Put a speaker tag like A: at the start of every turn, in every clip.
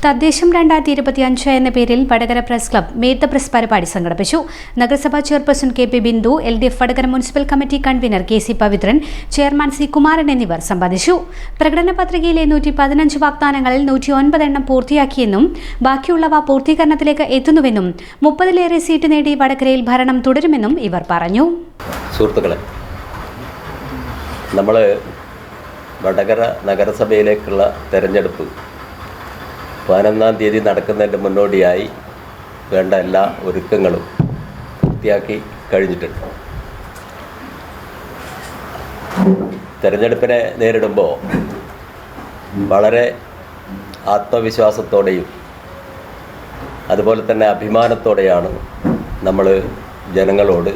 A: തദ്ദേശം 2025 എന്ന പേരിൽ Vadakara press club mate the press പരിപാടി സംഘടിപ്പിച്ചു. നഗരസഭാ chairperson K P Bindu, LDF Vadakara municipal committee convener KC Pavithran, chairman C Kumaran എന്നിവർ സംബന്ധിച്ചു. പ്രകടന പത്രികയിലെ 115 വാഗ്ദാനങ്ങളിൽ 109 എണ്ണം പൂർത്തിയാക്കിയെന്നും ബാക്കിയുള്ളവ പൂർത്തീകരണത്തിലേക്ക് എത്തുന്നുവെന്നും 30-ലേറെ സീറ്റ് നേടി വടകരയിൽ ഭരണം തുടരുമെന്നും ഇവർ പറഞ്ഞു.
B: സുഹൃത്തുക്കളെ, നമ്മൾ വടകര നഗരസഭയിലേക്കുള്ള തെരഞ്ഞെടുപ്പ് 11-ാം തീയതി നടക്കുന്നതിൻ്റെ മുന്നോടിയായി വേണ്ട എല്ലാ ഒരുക്കങ്ങളും പൂർത്തിയാക്കി കഴിഞ്ഞിട്ടുണ്ട്. തെരഞ്ഞെടുപ്പിനെ നേരിടുമ്പോൾ വളരെ ആത്മവിശ്വാസത്തോടെയും അതുപോലെ തന്നെ അഭിമാനത്തോടെയാണ് നമ്മൾ ജനങ്ങളോട്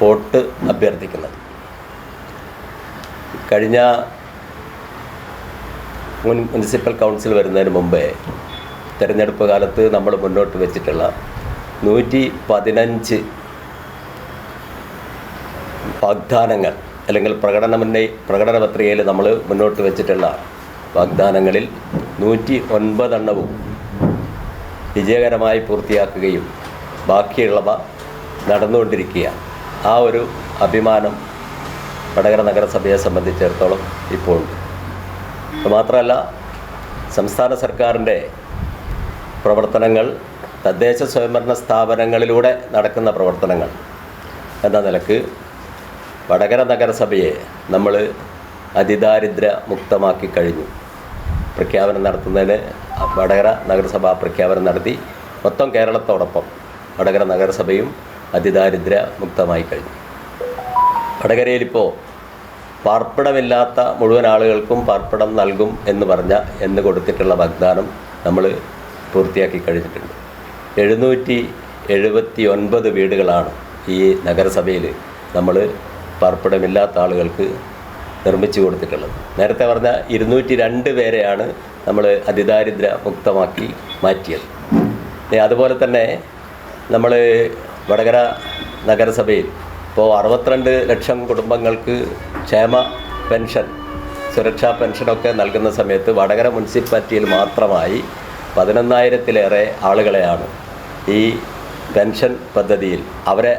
B: വോട്ട് അഭ്യർത്ഥിക്കുന്നത്. കഴിഞ്ഞ മുനിസിപ്പൽ കൗൺസിൽ വരുന്നതിന് മുമ്പേ തിരഞ്ഞെടുപ്പ് കാലത്ത് നമ്മൾ മുന്നോട്ട് വെച്ചിട്ടുള്ള 115 വാഗ്ദാനങ്ങൾ അല്ലെങ്കിൽ പ്രകടന പത്രികയിൽ നമ്മൾ മുന്നോട്ട് വെച്ചിട്ടുള്ള വാഗ്ദാനങ്ങളിൽ 109 എണ്ണവും വിജയകരമായി പൂർത്തിയാക്കുകയും ബാക്കിയുള്ളവ നടന്നുകൊണ്ടിരിക്കുകയാണ്. ആ ഒരു അഭിമാനം വടകര നഗരസഭയെ സംബന്ധിച്ചിടത്തോളം ഇപ്പോൾ ഉണ്ട്. മാത്രമല്ല, സംസ്ഥാന സർക്കാരിൻ്റെ പ്രവർത്തനങ്ങൾ തദ്ദേശ സ്വയംഭരണ സ്ഥാപനങ്ങളിലൂടെ നടക്കുന്ന പ്രവർത്തനങ്ങൾ എന്ന നിലക്ക് വടകര നഗരസഭയെ നമ്മൾ അതിദാരിദ്ര്യ മുക്തമാക്കി കഴിഞ്ഞു. പ്രഖ്യാപനം നടത്തുന്നതിന് വടകര നഗരസഭ പ്രഖ്യാപനം നടത്തി. മൊത്തം കേരളത്തോടൊപ്പം വടകര നഗരസഭയും അതിദാരിദ്ര്യ മുക്തമായി കഴിഞ്ഞു. വടകരയിലിപ്പോൾ പാർപ്പിടമില്ലാത്ത മുഴുവൻ ആളുകൾക്കും പാർപ്പിടം നൽകും എന്ന് കൊടുത്തിട്ടുള്ള വാഗ്ദാനം നമ്മൾ പൂർത്തിയാക്കി കഴിഞ്ഞിട്ടുണ്ട്. 779 വീടുകളാണ് ഈ നഗരസഭയിൽ നമ്മൾ പാർപ്പിടമില്ലാത്ത ആളുകൾക്ക് നിർമ്മിച്ചു കൊടുത്തിട്ടുള്ളത്. നേരത്തെ പറഞ്ഞ 202 പേരെയാണ് നമ്മൾ അതിദാരിദ്ര്യ മുക്തമാക്കി മാറ്റിയത്. അതുപോലെ തന്നെ നമ്മൾ വടകര നഗരസഭയിൽ ഇപ്പോൾ 62 ലക്ഷം കുടുംബങ്ങൾക്ക് ക്ഷേമ പെൻഷൻ, സുരക്ഷാ പെൻഷനൊക്കെ നൽകുന്ന സമയത്ത് വടകര മുനിസിപ്പാലിറ്റിയിൽ മാത്രമായി 11,000-ലേറെ ആളുകളെയാണ് ഈ പെൻഷൻ പദ്ധതിയിൽ അവരെ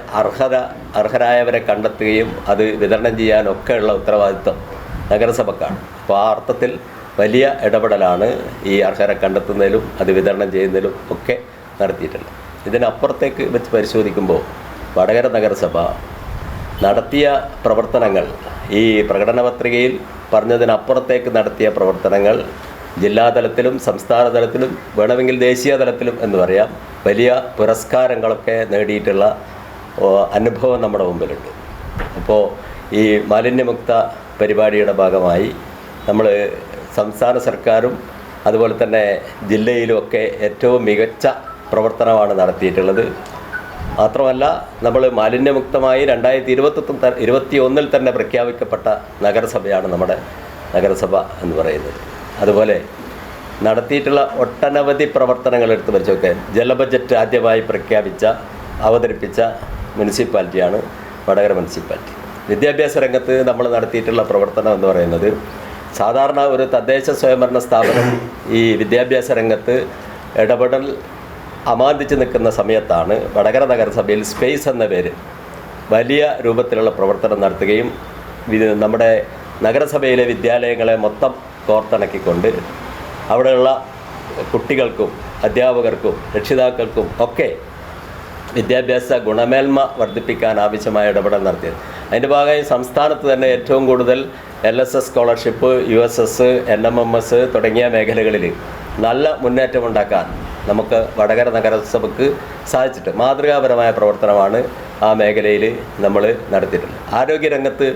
B: അർഹരായവരെ കണ്ടെത്തുകയും അത് വിതരണം ചെയ്യാനൊക്കെയുള്ള ഉത്തരവാദിത്വം നഗരസഭക്കാണ്. അപ്പോൾ ആ അർത്ഥത്തിൽ വലിയ ഇടപെടലാണ് ഈ അർഹരെ കണ്ടെത്തുന്നതിലും അത് വിതരണം ചെയ്യുന്നതിലും ഒക്കെ നടത്തിയിട്ടുള്ളത്. ഇതിനപ്പുറത്തേക്ക് വെച്ച് പരിശോധിക്കുമ്പോൾ വടകര നഗരസഭ നടത്തിയ പ്രവർത്തനങ്ങൾ, ഈ പ്രകടന പത്രികയിൽ പറഞ്ഞതിനപ്പുറത്തേക്ക് നടത്തിയ പ്രവർത്തനങ്ങൾ ജില്ലാതലത്തിലും സംസ്ഥാന തലത്തിലും വേണമെങ്കിൽ ദേശീയ തലത്തിലും എന്ന് പറയാം, വലിയ പുരസ്കാരങ്ങളൊക്കെ നേടിയിട്ടുള്ള അനുഭവം നമ്മുടെ മുമ്പിലുണ്ട്. അപ്പോൾ ഈ മാലിന്യമുക്ത പരിപാടിയുടെ ഭാഗമായി നമ്മൾ സംസ്ഥാന സർക്കാരും അതുപോലെ തന്നെ ജില്ലയിലുമൊക്കെ ഏറ്റവും മികച്ച പ്രവർത്തനമാണ് നടത്തിയിട്ടുള്ളത്. മാത്രമല്ല, നമ്മൾ മാലിന്യമുക്തമായി 2021 തന്നെ പ്രഖ്യാപിക്കപ്പെട്ട നഗരസഭയാണ് നമ്മുടെ നഗരസഭ എന്ന് പറയുന്നത്. അതുപോലെ നടത്തിയിട്ടുള്ള ഒട്ടനവധി പ്രവർത്തനങ്ങൾ എടുത്ത് പരിശോധിക്കുക. ജല ബജറ്റ് ആദ്യമായി അവതരിപ്പിച്ച മുനിസിപ്പാലിറ്റിയാണ് വടകര മുനിസിപ്പാലിറ്റി. വിദ്യാഭ്യാസ രംഗത്ത് നമ്മൾ നടത്തിയിട്ടുള്ള പ്രവർത്തനം എന്ന് പറയുന്നത്, സാധാരണ ഒരു തദ്ദേശ സ്വയംഭരണ സ്ഥാപനം ഈ വിദ്യാഭ്യാസ രംഗത്ത് ഇടപെടൽ അമാന്തിച്ച് നിൽക്കുന്ന സമയത്താണ് വടകര നഗരസഭയിൽ സ്പേസ് എന്ന പേര് വലിയ രൂപത്തിലുള്ള പ്രവർത്തനം നടത്തുകയും നമ്മുടെ നഗരസഭയിലെ വിദ്യാലയങ്ങളെ മൊത്തം കോർത്തിണക്കിക്കൊണ്ട് അവിടെയുള്ള കുട്ടികൾക്കും അധ്യാപകർക്കും രക്ഷിതാക്കൾക്കും ഒക്കെ വിദ്യാഭ്യാസ ഗുണമേന്മ വർദ്ധിപ്പിക്കാൻ ആവശ്യമായ ഇടപെടൽ നടത്തിയത്. അതിൻ്റെ ഭാഗമായി സംസ്ഥാനത്ത് തന്നെ ഏറ്റവും കൂടുതൽ LSS സ്കോളർഷിപ്പ്, USS, NMMS തുടങ്ങിയ മേഖലകളിൽ നല്ല മുന്നേറ്റമുണ്ടാക്കാൻ നമുക്ക് വടകര നഗരസഭയ്ക്ക് സാധിച്ചിട്ട് മാതൃകാപരമായ പ്രവർത്തനമാണ് ആ മേഖലയിൽ നമ്മൾ നടത്തിയിട്ടുള്ളത്. ആരോഗ്യരംഗത്ത്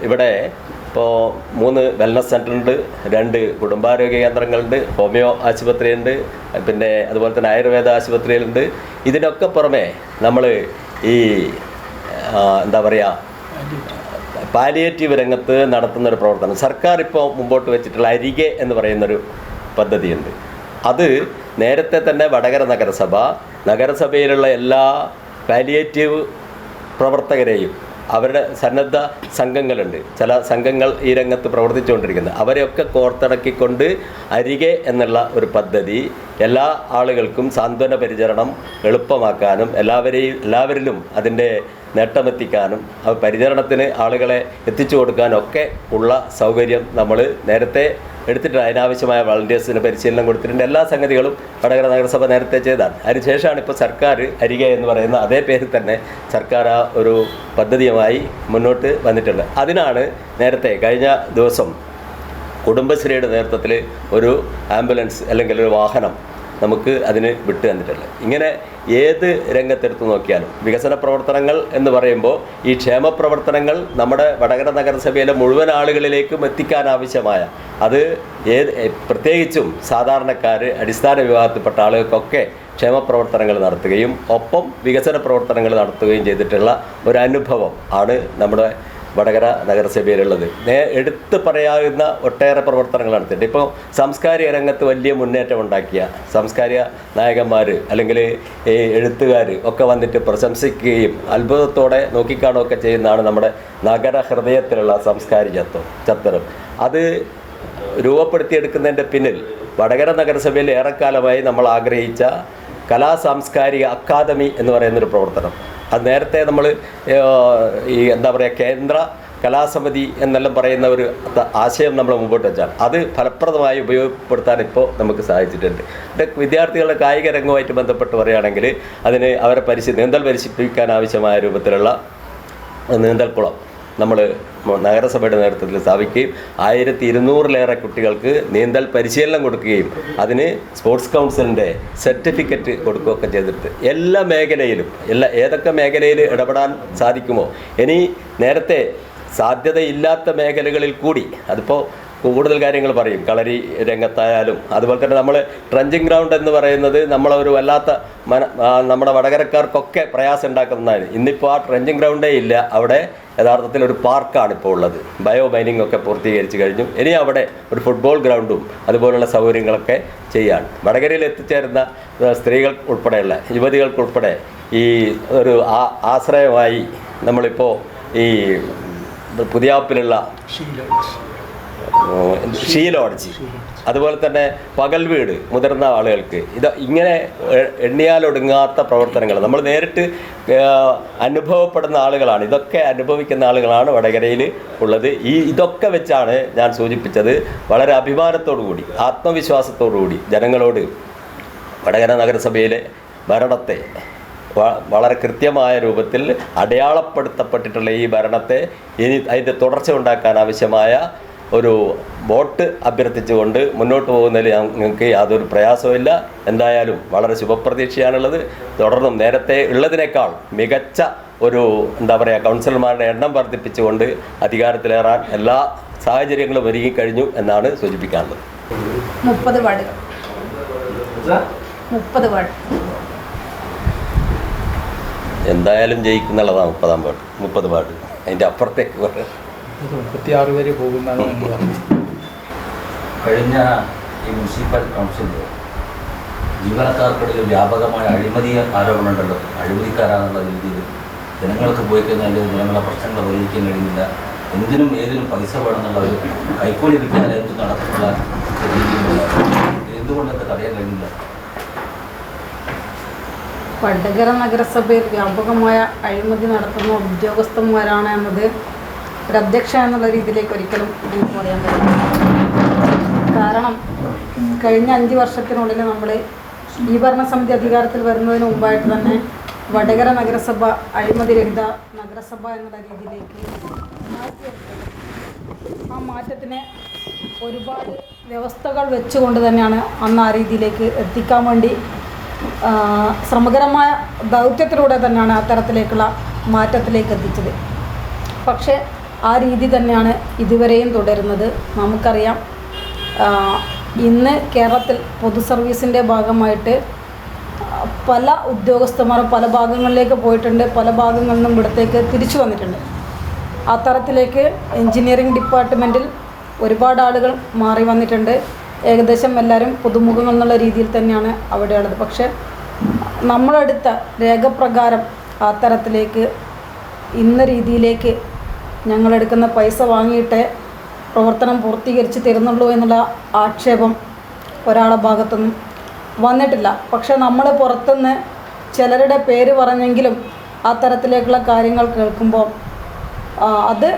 B: ഇവിടെ 3 വെൽനസ് സെൻ്ററുണ്ട്, 2 കുടുംബാരോഗ്യ കേന്ദ്രങ്ങളുണ്ട്, ഹോമിയോ ആശുപത്രിയുണ്ട്, പിന്നെ അതുപോലെ തന്നെ ആയുർവേദ ആശുപത്രികളുണ്ട്. ഇതിനൊക്കെ പുറമെ നമ്മൾ ഈ പാലിയേറ്റീവ് രംഗത്ത് നടത്തുന്നൊരു പ്രവർത്തനം സർക്കാർ ഇപ്പോൾ മുമ്പോട്ട് വെച്ചിട്ടുള്ള അരികെ എന്ന് പറയുന്നൊരു പദ്ധതിയുണ്ട്. അത് നേരത്തെ തന്നെ വടകര നഗരസഭയിലുള്ള എല്ലാ പാലിയേറ്റീവ് പ്രവർത്തകരെയും അവരുടെ സന്നദ്ധ സംഘങ്ങളുണ്ട്, ചില സംഘങ്ങൾ ഈ രംഗത്ത് പ്രവർത്തിച്ചുകൊണ്ടിരിക്കുന്നത്. അവരെയൊക്കെ കോർത്തിണക്കിക്കൊണ്ട് അരികെ എന്നുള്ള ഒരു പദ്ധതി എല്ലാ ആളുകൾക്കും സാന്ത്വന പരിചരണം എളുപ്പമാക്കാനും എല്ലാവരിലും അതിൻ്റെ നേട്ടമെത്തിക്കാനും പരിചരണത്തിന് ആളുകളെ എത്തിച്ചു കൊടുക്കാനും ഒക്കെ ഉള്ള സൗകര്യം നമ്മൾ നേരത്തെ എടുത്തിട്ടുണ്ട്. അതിനാവശ്യമായ വളണ്ടിയേഴ്സിന് പരിശീലനം കൊടുത്തിട്ടുണ്ട്. എല്ലാ സംഗതികളും വടകര നഗരസഭ നേരത്തെ ചെയ്താണ്. അതിനുശേഷമാണ് ഇപ്പോൾ സർക്കാർ അരികെ എന്ന് പറയുന്ന അതേ പേരിൽ തന്നെ സർക്കാർ ആ ഒരു പദ്ധതിയുമായി മുന്നോട്ട് വന്നിട്ടുണ്ട്. അതിനാണ് നേരത്തെ കഴിഞ്ഞ ദിവസം കുടുംബശ്രീയുടെ നേതൃത്വത്തിൽ ഒരു ആംബുലൻസ് അല്ലെങ്കിൽ ഒരു വാഹനം നമുക്ക് അതിന് വിട്ടു തന്നിട്ടുള്ളത്. ഇങ്ങനെ ഏത് രംഗത്തെടുത്ത് നോക്കിയാലും വികസന പ്രവർത്തനങ്ങൾ എന്ന് പറയുമ്പോൾ ഈ ക്ഷേമ പ്രവർത്തനങ്ങൾ നമ്മുടെ വടകര നഗരസഭയിലെ മുഴുവൻ ആളുകളിലേക്കും എത്തിക്കാനാവശ്യമായ അത് പ്രത്യേകിച്ചും സാധാരണക്കാർ അടിസ്ഥാന വിഭാഗത്തിൽപ്പെട്ട ആളുകൾക്കൊക്കെ ക്ഷേമ പ്രവർത്തനങ്ങൾ നടത്തുകയും ഒപ്പം വികസന പ്രവർത്തനങ്ങൾ നടത്തുകയും ചെയ്തിട്ടുള്ള ഒരു അനുഭവം ആണ് നമ്മുടെ വടകര നഗരസഭയിലുള്ളത്. എടുത്തു പറയാവുന്ന ഒട്ടേറെ പ്രവർത്തനങ്ങൾ നടത്തിയിട്ടുണ്ട്. ഇപ്പോൾ സാംസ്കാരിക രംഗത്ത് വലിയ മുന്നേറ്റം ഉണ്ടാക്കിയ സാംസ്കാരിക നായകന്മാർ അല്ലെങ്കിൽ എഴുത്തുകാർ ഒക്കെ വന്നിട്ട് പ്രശംസിക്കുകയും അത്ഭുതത്തോടെ നോക്കിക്കാണുകയൊക്കെ ചെയ്യുന്നതാണ് നമ്മുടെ നഗര ഹൃദയത്തിലുള്ള സാംസ്കാരിക ചത്വരം. അത് രൂപപ്പെടുത്തിയെടുക്കുന്നതിൻ്റെ പിന്നിൽ വടകര നഗരസഭയിൽ ഏറെക്കാലമായി നമ്മൾ ആഗ്രഹിച്ച കലാസാംസ്കാരിക അക്കാദമി എന്ന് പറയുന്നൊരു പ്രവർത്തനം, അത് നേരത്തെ നമ്മൾ ഈ എന്താ പറയുക കേന്ദ്ര കലാസമിതി എന്നെല്ലാം പറയുന്ന ഒരു ആശയം നമ്മൾ മുമ്പോട്ട് വെച്ചാണ്. അത് ഫലപ്രദമായി ഉപയോഗപ്പെടുത്താൻ ഇപ്പോൾ നമുക്ക് സാധിച്ചിട്ടുണ്ട്. വിദ്യാർത്ഥികളുടെ കായിക രംഗവുമായിട്ട് ബന്ധപ്പെട്ട് പറയുകയാണെങ്കിൽ അതിന് അവരെ നീന്തൽ പരിശീലിപ്പിക്കാൻ ആവശ്യമായ രൂപത്തിലുള്ള നീന്തൽക്കുളം നമ്മൾ നഗരസഭയുടെ നേതൃത്വത്തിൽ സ്ഥാപിക്കുകയും 1200-ലേറെ കുട്ടികൾക്ക് നീന്തൽ പരിശീലനം കൊടുക്കുകയും അതിന് സ്പോർട്സ് കൗൺസിലിൻ്റെ സർട്ടിഫിക്കറ്റ് കൊടുക്കുകയൊക്കെ ചെയ്തിട്ട് എല്ലാ മേഖലയിലും ഏതൊക്കെ മേഖലയിൽ ഇടപെടാൻ സാധിക്കുമോ, ഇനി നേരത്തെ സാധ്യതയില്ലാത്ത മേഖലകളിൽ കൂടി അതിപ്പോൾ കൂടുതൽ കാര്യങ്ങൾ പറയും. കളരി രംഗത്തായാലും അതുപോലെ തന്നെ നമ്മൾ ട്രഞ്ചിങ് ഗ്രൗണ്ട് എന്ന് പറയുന്നത് നമ്മളൊരു വല്ലാത്ത നമ്മുടെ വടകരക്കാർക്കൊക്കെ പ്രയാസം ഉണ്ടാക്കുന്നതാണ്. ഇന്നിപ്പോൾ ആ ട്രഞ്ചിങ് ഗ്രൗണ്ടേ ഇല്ല. അവിടെ യഥാർത്ഥത്തിൽ ഒരു പാർക്കാണ് ഇപ്പോൾ ഉള്ളത്. ബയോ മൈനിങ് ഒക്കെ പൂർത്തീകരിച്ച് കഴിഞ്ഞു. ഇനി അവിടെ ഒരു ഫുട്ബോൾ ഗ്രൗണ്ടും അതുപോലുള്ള സൗകര്യങ്ങളൊക്കെ ചെയ്യാൻ വടകരയിൽ എത്തിച്ചേരുന്ന സ്ത്രീകൾ ഉൾപ്പെടെയുള്ള യുവതികൾക്കുൾപ്പെടെ ഈ ഒരു ആശ്രയമായി നമ്മളിപ്പോൾ ഈ പുതിയാപ്പിലുള്ള ഷീലോഡ്ജ്, അതുപോലെ തന്നെ പകൽ വീട് മുതിർന്ന ആളുകൾക്ക്, ഇങ്ങനെ എണ്ണിയാലൊടുങ്ങാത്ത പ്രവർത്തനങ്ങൾ നമ്മൾ നേരിട്ട് അനുഭവപ്പെടുന്ന ആളുകളാണ്. ഇതൊക്കെ അനുഭവിക്കുന്ന ആളുകളാണ് വടകരയിൽ ഉള്ളത്. ഇതൊക്കെ വെച്ചാണ് ഞാൻ സൂചിപ്പിച്ചത് വളരെ അഭിമാനത്തോടു കൂടി ആത്മവിശ്വാസത്തോടു കൂടി ജനങ്ങളോട് വടകര നഗരസഭയിലെ ഭരണത്തെ വളരെ കൃത്യമായ രൂപത്തിൽ അടയാളപ്പെടുത്തപ്പെട്ടിട്ടുള്ള ഈ ഭരണത്തെ ഇനി അതിൻ്റെ തുടർച്ച ഉണ്ടാക്കാൻ ആവശ്യമായ ഒരു വോട്ട് അഭ്യർത്ഥിച്ചുകൊണ്ട് മുന്നോട്ട് പോകുന്നതിൽ ഞങ്ങൾക്ക് യാതൊരു പ്രയാസവുമില്ല. എന്തായാലും വളരെ ശുഭപ്രതീക്ഷയാണുള്ളത്. തുടർന്നും നേരത്തെ ഉള്ളതിനേക്കാൾ മികച്ച ഒരു എന്താ പറയുക കൗൺസിലർമാരുടെ എണ്ണം വർദ്ധിപ്പിച്ചുകൊണ്ട് അധികാരത്തിലേറാൻ എല്ലാ സാഹചര്യങ്ങളും ഒരുങ്ങിക്കഴിഞ്ഞു എന്നാണ് സൂചിപ്പിക്കാനുള്ളത്.
C: 30 വാർഡുകൾ 30 വാർഡ്
B: എന്തായാലും ജയിക്കുന്നുള്ളതാണ് 30 വാർഡ്. അതിൻ്റെ അപ്പുറത്തേക്ക്
D: 36 വരെ പോകുന്നതാണ്.
E: കഴിഞ്ഞ ഈ മുനിസിപ്പൽ കൗൺസിലിൽ ജീവനക്കാർക്കിടയിൽ വ്യാപകമായ അഴിമതി ആരോപണം ഉണ്ടല്ലോ. അഴിമതിക്കാരാണെന്നുള്ള രീതിയിൽ ജനങ്ങൾക്ക് പോയി കഴിഞ്ഞാൽ ജനങ്ങളുടെ പ്രശ്നങ്ങൾ പരിഹരിക്കാൻ കഴിയില്ല, എന്തിനും ഏതിനും പൈസ വേണമെന്നുള്ള ഒരു കൈക്കൂലി കിട്ടിയാൽ എന്ത് നടത്തുള്ള രീതിയിലുള്ള എന്തുകൊണ്ടൊക്കെ തടയാൻ കഴിയില്ല.
C: വടകര നഗരസഭയിൽ വ്യാപകമായ അഴിമതി നടത്തുന്ന ഉദ്യോഗസ്ഥന്മാരാണ് എന്നത് ഒരു അധ്യക്ഷ എന്നുള്ള രീതിയിലേക്ക് ഒരിക്കലും എനിക്ക് പറയാൻ പറ്റില്ല. കാരണം കഴിഞ്ഞ 5 വർഷത്തിനുള്ളിൽ നമ്മൾ ഈ ഭരണസമിതി അധികാരത്തിൽ വരുന്നതിന് മുമ്പായിട്ട് തന്നെ വടകര നഗരസഭ അഴിമതിരഹിത നഗരസഭ എന്നുള്ള രീതിയിലേക്ക് മാറ്റിയെടുത്തത്. ആ മാറ്റത്തിന് ഒരുപാട് വ്യവസ്ഥകൾ വെച്ചുകൊണ്ട് തന്നെയാണ് അന്ന് ആ രീതിയിലേക്ക് എത്തിക്കാൻ വേണ്ടി ശ്രമകരമായ ദൗത്യത്തിലൂടെ തന്നെയാണ് അത്തരത്തിലേക്കുള്ള മാറ്റത്തിലേക്ക് എത്തിച്ചത്. പക്ഷേ ആ രീതി തന്നെയാണ് ഇതുവരെയും തുടരുന്നത്. നമുക്കറിയാം, ഇന്ന് കേരളത്തിൽ പൊതു സർവീസിൻ്റെ ഭാഗമായിട്ട് പല ഉദ്യോഗസ്ഥന്മാരും പല ഭാഗങ്ങളിലേക്ക് പോയിട്ടുണ്ട്, പല ഭാഗങ്ങളിൽ നിന്നും ഇവിടത്തേക്ക് തിരിച്ചു വന്നിട്ടുണ്ട്. ആ തരത്തിലേക്ക് എൻജിനീയറിംഗ് ഡിപ്പാർട്ട്മെൻറ്റിൽ ഒരുപാട് ആളുകൾ മാറി വന്നിട്ടുണ്ട്. ഏകദേശം എല്ലാവരും പുതുമുഖങ്ങൾ എന്നുള്ള രീതിയിൽ തന്നെയാണ് അവിടെയുള്ളത്. പക്ഷേ നമ്മളെടുത്ത രേഖപ്രകാരം ആ തരത്തിലേക്ക് ഇന്ന രീതിയിലേക്ക് ഞങ്ങളെടുക്കുന്ന പൈസ വാങ്ങിയിട്ട് പ്രവർത്തനം പൂർത്തീകരിച്ച് തരുന്നുള്ളൂ എന്നുള്ള ആക്ഷേപം ഒരാളുടെ ഭാഗത്തുനിന്നും വന്നിട്ടില്ല. പക്ഷെ നമ്മൾ പുറത്തുനിന്ന് ചിലരുടെ പേര് പറഞ്ഞെങ്കിലും ആ തരത്തിലേക്കുള്ള കാര്യങ്ങൾ കേൾക്കുമ്പോൾ അത്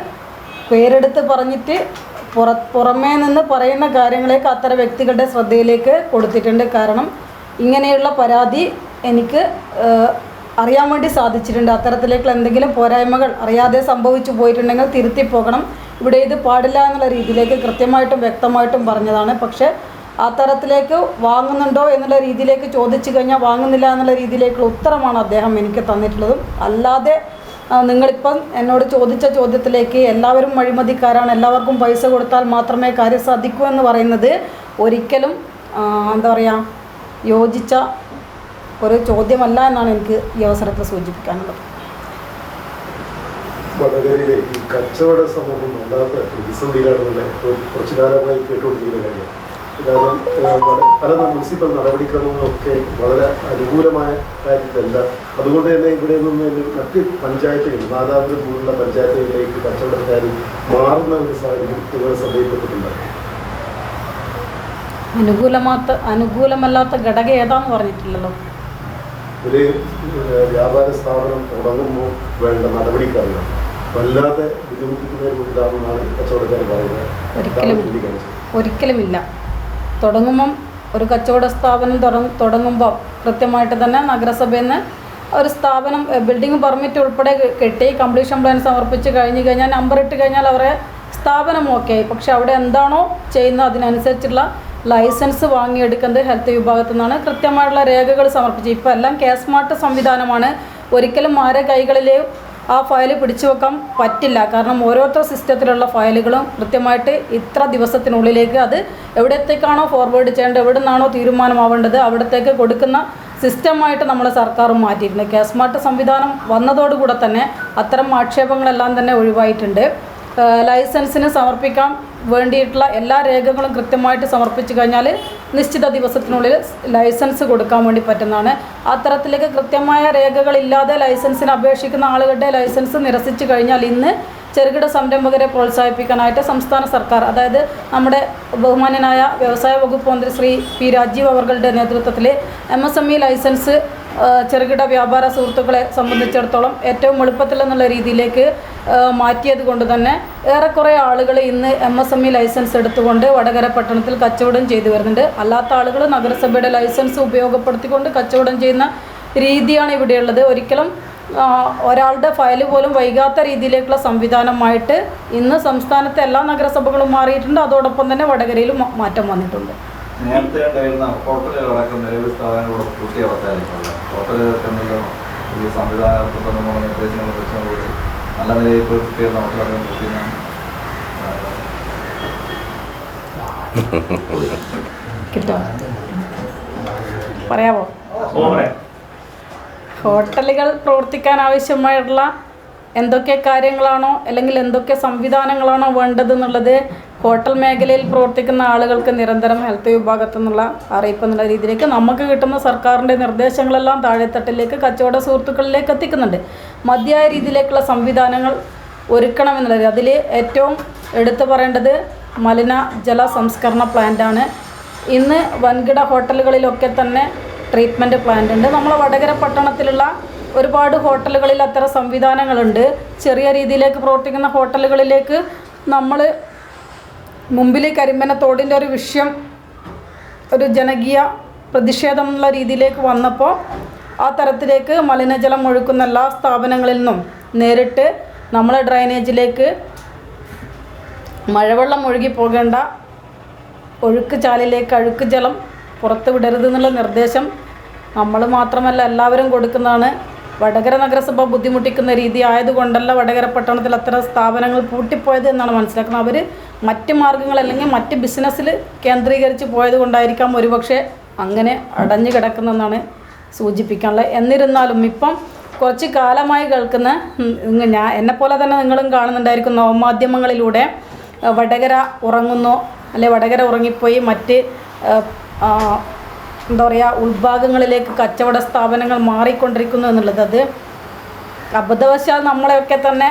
C: പേരെടുത്ത് പറഞ്ഞിട്ട് പുറമേ നിന്ന് പറയുന്ന കാര്യങ്ങളേക്ക് അത്തരം വ്യക്തികളുടെ ശ്രദ്ധയിലേക്ക് കൊടുത്തിട്ടുണ്ട്. കാരണം ഇങ്ങനെയുള്ള പരാതി എനിക്ക് അറിയാൻ വേണ്ടി സാധിച്ചിട്ടുണ്ട്. അത്തരത്തിലേക്കുള്ള എന്തെങ്കിലും പോരായ്മകൾ അറിയാതെ സംഭവിച്ചു പോയിട്ടുണ്ടെങ്കിൽ തിരുത്തി പോകണം, ഇവിടെ ഇത് പാടില്ല എന്നുള്ള രീതിയിലേക്ക് കൃത്യമായിട്ടും വ്യക്തമായിട്ടും പറഞ്ഞതാണ്. പക്ഷേ ആ തരത്തിലേക്ക് വാങ്ങുന്നുണ്ടോ എന്നുള്ള രീതിയിലേക്ക് ചോദിച്ചു കഴിഞ്ഞാൽ വാങ്ങുന്നില്ല എന്നുള്ള രീതിയിലേക്കുള്ള ഉത്തരമാണ് അദ്ദേഹം എനിക്ക് തന്നിട്ടുള്ളതും. അല്ലാതെ നിങ്ങളിപ്പം എന്നോട് ചോദിച്ച ചോദ്യത്തിലേക്ക് എല്ലാവരും അഴിമതിക്കാരാണ്, എല്ലാവർക്കും പൈസ കൊടുത്താൽ മാത്രമേ കാര്യം സാധിക്കൂ എന്ന് പറയുന്നത് ഒരിക്കലും എന്താ പറയുക യോജിച്ച ഒരു ചോദ്യമല്ല എന്നാണ് എനിക്ക് ഈ അവസരത്തിൽ സൂചിപ്പിക്കാനുള്ളത്.
F: വടകരയിലെ ഈ കച്ചവട സമൂഹം വല്ലാത്ത പ്രതിസന്ധിയിലാണെന്നുള്ള കുറച്ചു കാലമായി കേട്ടുകൊണ്ടിരിക്കുന്ന കാര്യം. കാരണം പല മുനിസിപ്പൽ നടപടിക്രമങ്ങളൊക്കെ വളരെ അനുകൂലമായ കാര്യത്തിലല്ല. അതുകൊണ്ട് തന്നെ ഇവിടെ നിന്ന് മറ്റ് പഞ്ചായത്തുകൾ മാതാപിതാക്കൾ പോലുള്ള പഞ്ചായത്തുകളിലേക്ക് കച്ചവടക്കാർ മാറുന്ന ഒരു സാഹചര്യം നിങ്ങൾ ശ്രദ്ധയിൽപ്പെട്ടിട്ടുണ്ട്.
C: അനുകൂലമല്ലാത്ത ഘടകം ഏതാന്ന് പറഞ്ഞിട്ടില്ലല്ലോ.
F: ഒരു വ്യാപാര സ്ഥാപനം തുടങ്ങുമ്പോൾ വേണ്ട നടപടിക്രമങ്ങൾ വല്ലാതെ ബുദ്ധിമുട്ടിക്കുന്നതിന് മുന്നിലാണെന്നാണ് കച്ചവടക്കാർ പറയുന്നത്.
C: ഒരിക്കലുമില്ല. തുടങ്ങുമ്പം ഒരു കച്ചവട സ്ഥാപനം തുടങ്ങുമ്പോൾ കൃത്യമായിട്ട് തന്നെ നഗരസഭയിൽ നിന്ന് ഒരു സ്ഥാപനം ബിൽഡിംഗ് പെർമിറ്റ് ഉൾപ്പെടെ കെട്ടി കംപ്ലീഷൻ പ്ലാൻ സമർപ്പിച്ച് കഴിഞ്ഞാൽ നമ്പർ ഇട്ട് കഴിഞ്ഞാൽ അവരെ സ്ഥാപനം ഓക്കെ ആയി. പക്ഷെ അവിടെ എന്താണോ ചെയ്യുന്നത് അതിനനുസരിച്ചുള്ള ലൈസൻസ് വാങ്ങിയെടുക്കുന്നത് ഹെൽത്ത് വിഭാഗത്തിൽ നിന്നാണ്. കൃത്യമായിട്ടുള്ള രേഖകൾ സമർപ്പിച്ച് ഇപ്പോൾ എല്ലാം സ്മാർട്ട് സംവിധാനമാണ്. ഒരിക്കലും ആരെ കൈകളിൽ ആ ഫയൽ പിടിച്ചു വെക്കാൻ പറ്റില്ല. കാരണം ഓരോരുത്തർ സിസ്റ്റത്തിലുള്ള ഫയലുകളും കൃത്യമായിട്ട് ഇത്ര ദിവസത്തിനുള്ളിലേക്ക് അത് എവിടത്തേക്കാണോ ഫോർവേഡ് ചെയ്യേണ്ടത്, എവിടെ നിന്നാണോ തീരുമാനമാവേണ്ടത് അവിടത്തേക്ക് കൊടുക്കുന്ന സിസ്റ്റമായിട്ട് നമ്മളെ സർക്കാർ മാറ്റിയിട്ടുണ്ട്. സ്മാർട്ട് സംവിധാനം വന്നതോടുകൂടെ തന്നെ അത്തരം ആക്ഷേപങ്ങളെല്ലാം തന്നെ ഒഴിവായിട്ടുണ്ട്. ലൈസൻസിന് സമർപ്പിക്കാൻ വേണ്ടിയിട്ടുള്ള എല്ലാ രേഖകളും കൃത്യമായിട്ട് സമർപ്പിച്ചു കഴിഞ്ഞാൽ നിശ്ചിത ദിവസത്തിനുള്ളിൽ ലൈസൻസ് കൊടുക്കാൻ വേണ്ടി പറ്റുന്നതാണ്. അത്തരത്തിലേക്ക് കൃത്യമായ രേഖകളില്ലാതെ ലൈസൻസിന് അപേക്ഷിക്കുന്ന ആളുകളുടെ ലൈസൻസ് നിരസിച്ചു കഴിഞ്ഞാൽ ഇന്ന് ചെറുകിട സംരംഭകരെ പ്രോത്സാഹിപ്പിക്കാനായിട്ട് സംസ്ഥാന സർക്കാർ, അതായത് നമ്മുടെ ബഹുമാന്യനായ വ്യവസായ വകുപ്പ് മന്ത്രി ശ്രീ പി രാജീവ് അവരുടെ നേതൃത്വത്തിൽ MSME ലൈസൻസ് ചെറുകിട വ്യാപാര സുഹൃത്തുക്കളെ സംബന്ധിച്ചിടത്തോളം ഏറ്റവും എളുപ്പത്തിൽ എന്നുള്ള രീതിയിലേക്ക് മാറ്റിയത് കൊണ്ട് തന്നെ ഏറെക്കുറെ ആളുകൾ ഇന്ന് MSME ലൈസൻസ് എടുത്തുകൊണ്ട് വടകര പട്ടണത്തിൽ കച്ചവടം ചെയ്തു വരുന്നുണ്ട്. അല്ലാത്ത ആളുകൾ നഗരസഭയുടെ ലൈസൻസ് ഉപയോഗപ്പെടുത്തിക്കൊണ്ട് കച്ചവടം ചെയ്യുന്ന രീതിയാണ് ഇവിടെയുള്ളത്. ഒരിക്കലും ഒരാളുടെ ഫയൽ പോലും വൈകാത്ത രീതിയിലേക്കുള്ള സംവിധാനമായിട്ട് ഇന്ന് സംസ്ഥാനത്തെ എല്ലാ നഗരസഭകളും മാറിയിട്ടുണ്ട്. അതോടൊപ്പം തന്നെ വടകരയിലും മാറ്റം വന്നിട്ടുണ്ട്.
G: നേരത്തെ ഉണ്ടായിരുന്ന ഹോട്ടലുകളടക്കം നിലവിൽ സ്ഥാപനങ്ങളോട് പൂർത്തി അവസ്ഥയിലുള്ള ഹോട്ടലുകൾക്കെന്നുള്ള ഈ സംവിധാനത്തിനുള്ള നിർദ്ദേശങ്ങൾ വെച്ചുകൊണ്ട് നല്ല നിലയിൽ പ്രവർത്തിക്കുന്ന ഹോട്ടലടക്കം പൂർത്തിയാണ്
C: കിട്ടോ പറയാമോ? ഹോട്ടലുകൾ പ്രവർത്തിക്കാൻ ആവശ്യമായിട്ടുള്ള എന്തൊക്കെ കാര്യങ്ങളാണോ അല്ലെങ്കിൽ എന്തൊക്കെ സംവിധാനങ്ങളാണോ വേണ്ടതെന്നുള്ളത് ഹോട്ടൽ മേഖലയിൽ പ്രവർത്തിക്കുന്ന ആളുകൾക്ക് നിരന്തരം ഹെൽത്ത് വിഭാഗത്തു നിന്നുള്ള അറിയിപ്പ് എന്നുള്ള രീതിയിലേക്ക് നമുക്ക് കിട്ടുന്ന സർക്കാരിൻ്റെ നിർദ്ദേശങ്ങളെല്ലാം താഴെത്തട്ടിലേക്ക് കച്ചവട സുഹൃത്തുക്കളിലേക്ക് എത്തിക്കുന്നുണ്ട്. മതിയായ രീതിയിലേക്കുള്ള സംവിധാനങ്ങൾ ഒരുക്കണമെന്നുള്ളത് അതിൽ ഏറ്റവും എടുത്തു പറയേണ്ടത് മലിനജല സംസ്കരണ പ്ലാന്റാണ്. ഇന്ന് വൻകിട ഹോട്ടലുകളിലൊക്കെ തന്നെ ട്രീറ്റ്മെൻറ്റ് പ്ലാന്റ് ഉണ്ട്. നമ്മളെ വടകര പട്ടണത്തിലുള്ള ഒരുപാട് ഹോട്ടലുകളിൽ അത്തരം സംവിധാനങ്ങളുണ്ട്. ചെറിയ രീതിയിലേക്ക് പ്രവർത്തിക്കുന്ന ഹോട്ടലുകളിലേക്ക് നമ്മൾ മുമ്പിൽ കരിമ്പനത്തോടിൻ്റെ ഒരു വിഷയം ഒരു ജനകീയ പ്രതിഷേധം എന്നുള്ള രീതിയിലേക്ക് വന്നപ്പോൾ ആ തരത്തിലേക്ക് മലിനജലം ഒഴുക്കുന്ന എല്ലാ സ്ഥാപനങ്ങളിൽ നിന്നും നേരിട്ട് നമ്മളെ ഡ്രൈനേജിലേക്ക് മഴവെള്ളം ഒഴുകി പോകേണ്ട ഒഴുക്ക് ചാലിലേക്ക് അഴുക്ക് ജലം പുറത്ത് വിടരുത് എന്നുള്ള നിർദ്ദേശം നമ്മൾ മാത്രമല്ല എല്ലാവരും കൊടുക്കുന്നതാണ്. വടകര നഗരസഭ ബുദ്ധിമുട്ടിക്കുന്ന രീതി ആയതുകൊണ്ടല്ല വടകര പട്ടണത്തിൽ അത്തരം സ്ഥാപനങ്ങൾ പൂട്ടിപ്പോയത് എന്നാണ് മനസ്സിലാക്കുന്നത്. അവർ മറ്റ് മാർഗ്ഗങ്ങൾ അല്ലെങ്കിൽ മറ്റ് ബിസിനസ്സിൽ കേന്ദ്രീകരിച്ച് പോയത് കൊണ്ടായിരിക്കാം ഒരുപക്ഷെ അങ്ങനെ അടഞ്ഞു കിടക്കുന്നതെന്നാണ് സൂചിപ്പിക്കാനുള്ളത്. എന്നിരുന്നാലും ഇപ്പം കുറച്ച് കാലമായി കേൾക്കുന്ന എന്നെപ്പോലെ തന്നെ നിങ്ങളും കാണുന്നുണ്ടായിരിക്കും നവമാധ്യമങ്ങളിലൂടെ വടകര ഉറങ്ങുന്നു അല്ലെ വടകര ഉറങ്ങിപ്പോയി മറ്റ് എന്താ പറയുക ഉൾഭാഗങ്ങളിലേക്ക് കച്ചവട സ്ഥാപനങ്ങൾ മാറിക്കൊണ്ടിരിക്കുന്നു എന്നുള്ളത് അത് അബദ്ധവശാൽ നമ്മളെയൊക്കെ തന്നെ